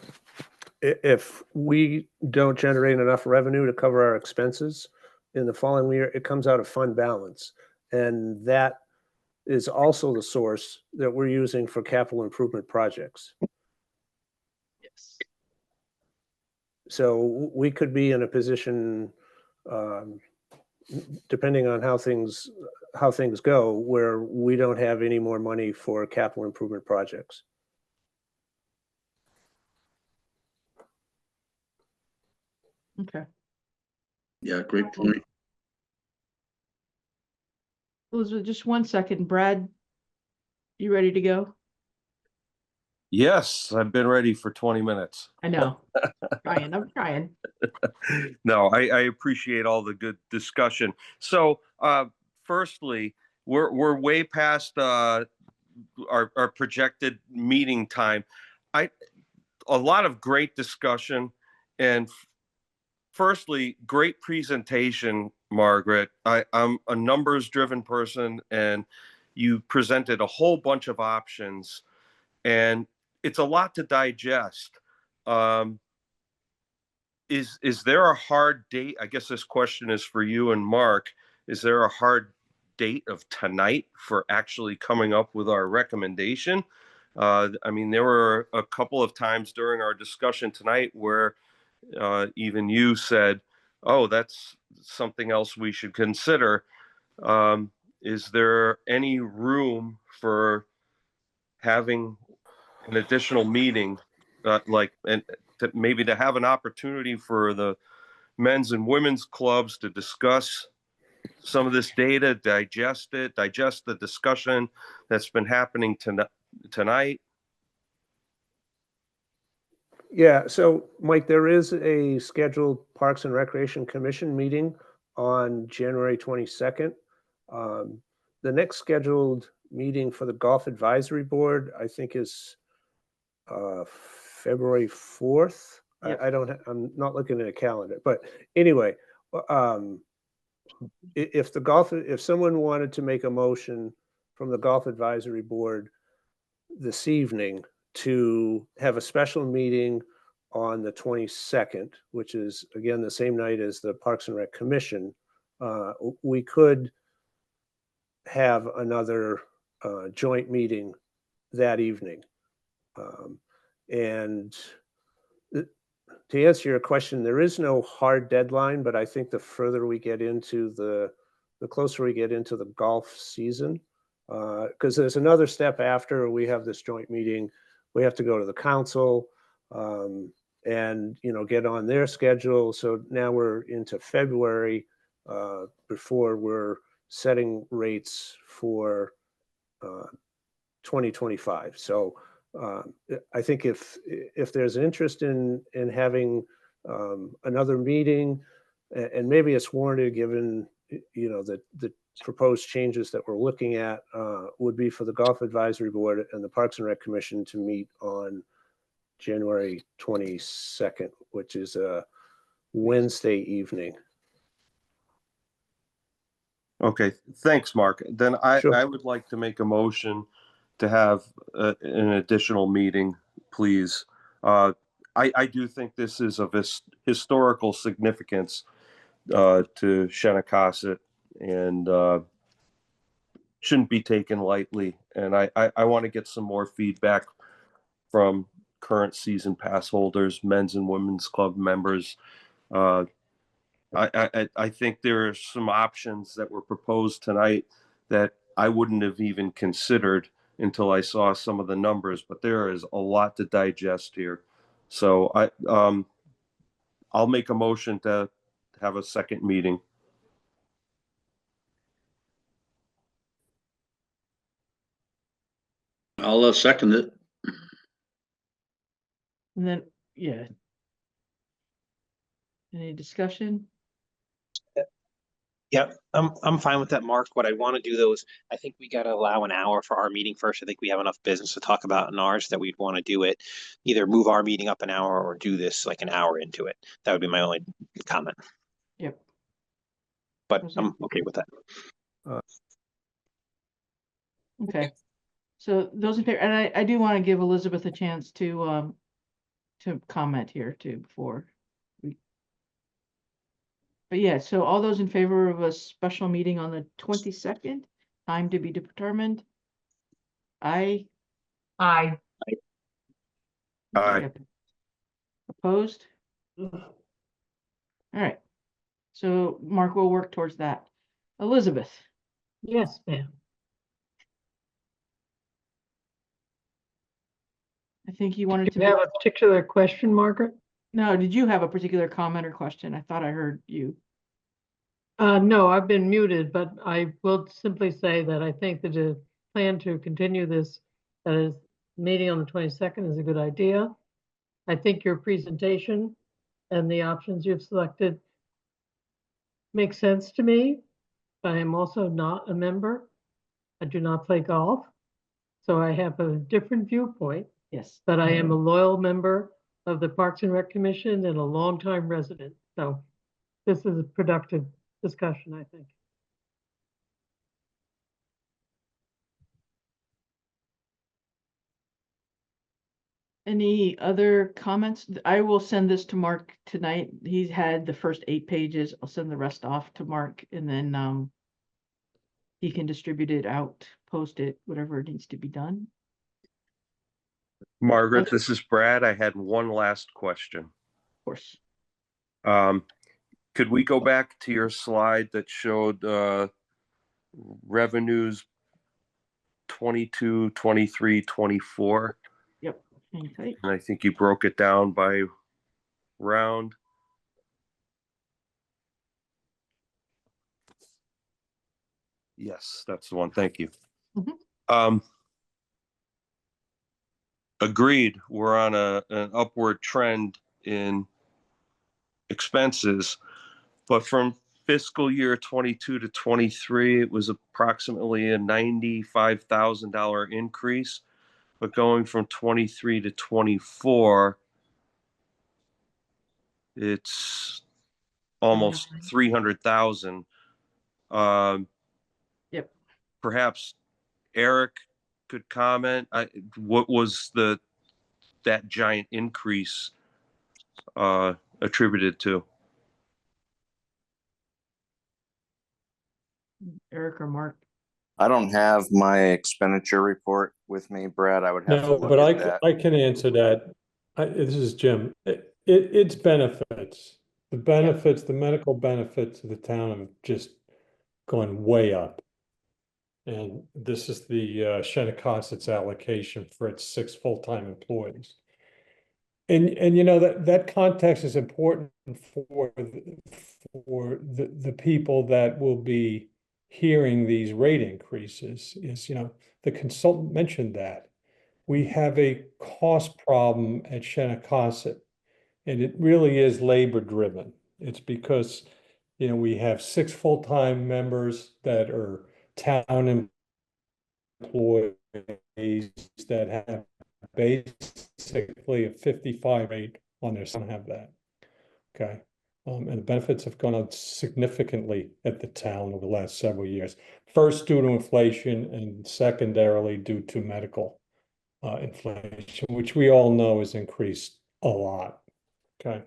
if we don't generate enough revenue to cover our expenses in the following year, it comes out of fund balance. And that is also the source that we're using for capital improvement projects. Yes. So we could be in a position, depending on how things go, where we don't have any more money for capital improvement projects. Okay. Yeah, great point. Elizabeth, just one second. Brad, you ready to go? Yes, I've been ready for 20 minutes. I know. I'm trying. No, I appreciate all the good discussion. So, firstly, we're way past our projected meeting time. A lot of great discussion, and firstly, great presentation, Margaret. I'm a numbers-driven person, and you presented a whole bunch of options, and it's a lot to digest. Um, is there a hard date? I guess this question is for you and Mark. Is there a hard date of tonight for actually coming up with our recommendation? I mean, there were a couple of times during our discussion tonight where even you said, "Oh, that's something else we should consider." Is there any room for having an additional meeting, and maybe to have an opportunity for the men's and women's clubs to discuss some of this data, digest the discussion that's been happening tonight? Yeah, so Mike, there is a scheduled Parks and Recreation Commission meeting on January 22nd. The next scheduled meeting for the Golf Advisory Board, I think, is February 4th. Yep. I'm not looking at a calendar, but anyway, if someone wanted to make a motion from the Golf Advisory Board this evening to have a special meeting on the 22nd, which is again the same night as the Parks and Rec Commission, we could have another joint meeting that evening. And to answer your question, there is no hard deadline, but I think the further we get into the closer we get into the golf season, because there's another step after we have this joint meeting. We have to go to the council and get on their schedule. So now we're into February before we're setting rates for 2025. So I think if there's interest in having another meeting, and maybe it's warranted given the proposed changes that we're looking at, would be for the Golf Advisory Board and the Parks and Rec Commission to meet on January 22nd, which is a Wednesday evening. Okay, thanks, Mark. Then Sure. I would like to make a motion to have an additional meeting, please. I do think this is of historical significance to Shennecossett, and shouldn't be taken lightly. And I want to get some more feedback from current season pass holders, men's and women's club members. I think there are some options that were proposed tonight that I wouldn't have even considered until I saw some of the numbers, but there is a lot to digest here. So I'll make a motion to have a second meeting. I'll second it. And then, yeah. Any discussion? Yeah, I'm fine with that, Mark. What I want to do though is I think we got to allow an hour for our meeting first. I think we have enough business to talk about in ours that we'd want to do it, either move our meeting up an hour or do this like an hour into it. That would be my only comment, Yep. but Okay. I'm okay with that. Okay. So those in favor, and I do want to give Elizabeth a chance to comment here too before we. But yeah, so all those in favor of a special meeting on the 22nd, time to be determined. Aye. Aye. Aye. Okay. Opposed? All right. So Mark will work towards that. Elizabeth, Yes, ma'am. I think you wanted Do you to, have a particular question, Margaret? no, did you have a particular comment or question? I thought I heard you. No, I've been muted, but I will simply say that I think that a plan to continue this meeting on the 22nd is a good idea. I think your presentation and the options you've selected make sense to me. I am also not a member. I do not play golf, so I have a different viewpoint, Yes. but I am a loyal member of the Parks and Rec Commission and a longtime resident. So this is a productive discussion, I think. Any other comments? I will send this to Mark tonight. He's had the first 8 pages. I'll send the rest off to Mark and then he can distribute it out, post it, whatever needs to be done. Margaret, this is Brad. I had one last question. Of course. Could we go back to your slide that showed revenues 22, 23, 24? Yep. Hang tight. And I think you broke it down by round. Yes, that's the one. Thank you. Mhm. Agreed. We're on an upward trend in expenses, but from fiscal year 22 to 23, it was approximately a $95,000 increase. But going from 23 to 24, it's almost 300,000. Yep. Perhaps Eric could comment. What was that giant increase attributed to? Eric or Mark. I don't have my expenditure report with me, Brad. I would have to No, look but at that. I can answer that. This is Jim. It's benefits. The benefits, the medical benefits of the town have just gone way up. And this is the Shennecossett allocation for its 6 full-time employees. And you know that context is important for the people that will be hearing these rate increases. Is, you know, the consultant mentioned that we have a cost problem at Shennecossett, and it really is labor driven. It's because, you know, we have 6 full-time members that are town employees that have basically a 55 rate on their son have that. Okay. And the benefits have gone up significantly at the town over the last several years. First due to inflation and secondarily due to medical inflation, which we all know has increased a lot. Okay.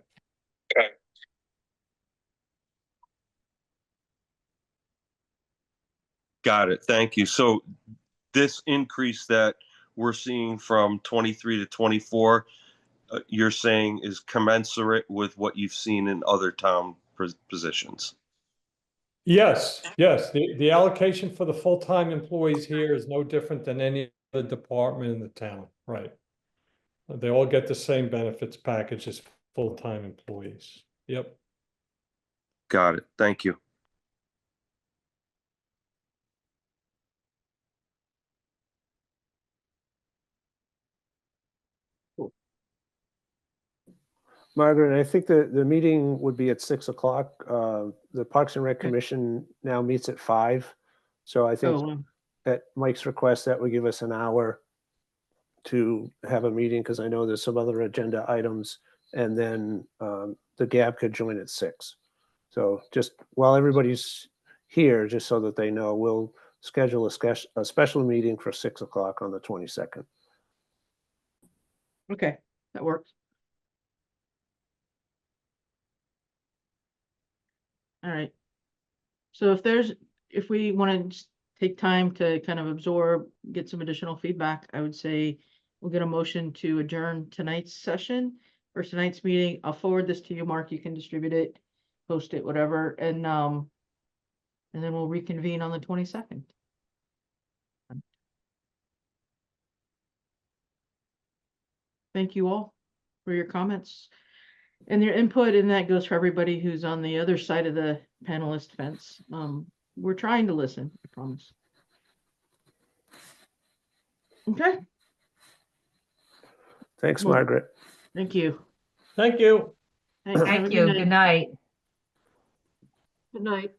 Got it. Thank you. So this increase that we're seeing from 23 to 24, you're saying is commensurate with what you've seen in other town positions? Yes, yes. The allocation for the full-time employees here is no different than any other department in the town, right? They all get the same benefits package as full-time employees. Yep. Got it. Thank you. Margaret, I think the meeting would be at 6 o'clock. The Parks and Rec Okay. Commission now meets at 5. So I think Oh, at Mike's request, that would give us an hour to have a meeting, because I know there's some other agenda items, and then the GAB could join at 6. So just while everybody's here, just so that they know, we'll schedule a special meeting for 6 o'clock on the 22nd. okay, that works. All right. So if we want to take time to kind of absorb, get some additional feedback, I would say we'll get a motion to adjourn tonight's session or tonight's meeting. I'll forward this to you, Mark. You can distribute it, post it, whatever, and then we'll reconvene on the 22nd. Thank you all for your comments and your input, and that goes for everybody who's on the other side of the panelist fence. We're trying to listen, I promise. Okay, Thanks, Well- Margaret. thank you. Thank you. Thanks, have a Thank good you. night. Good night. Good night.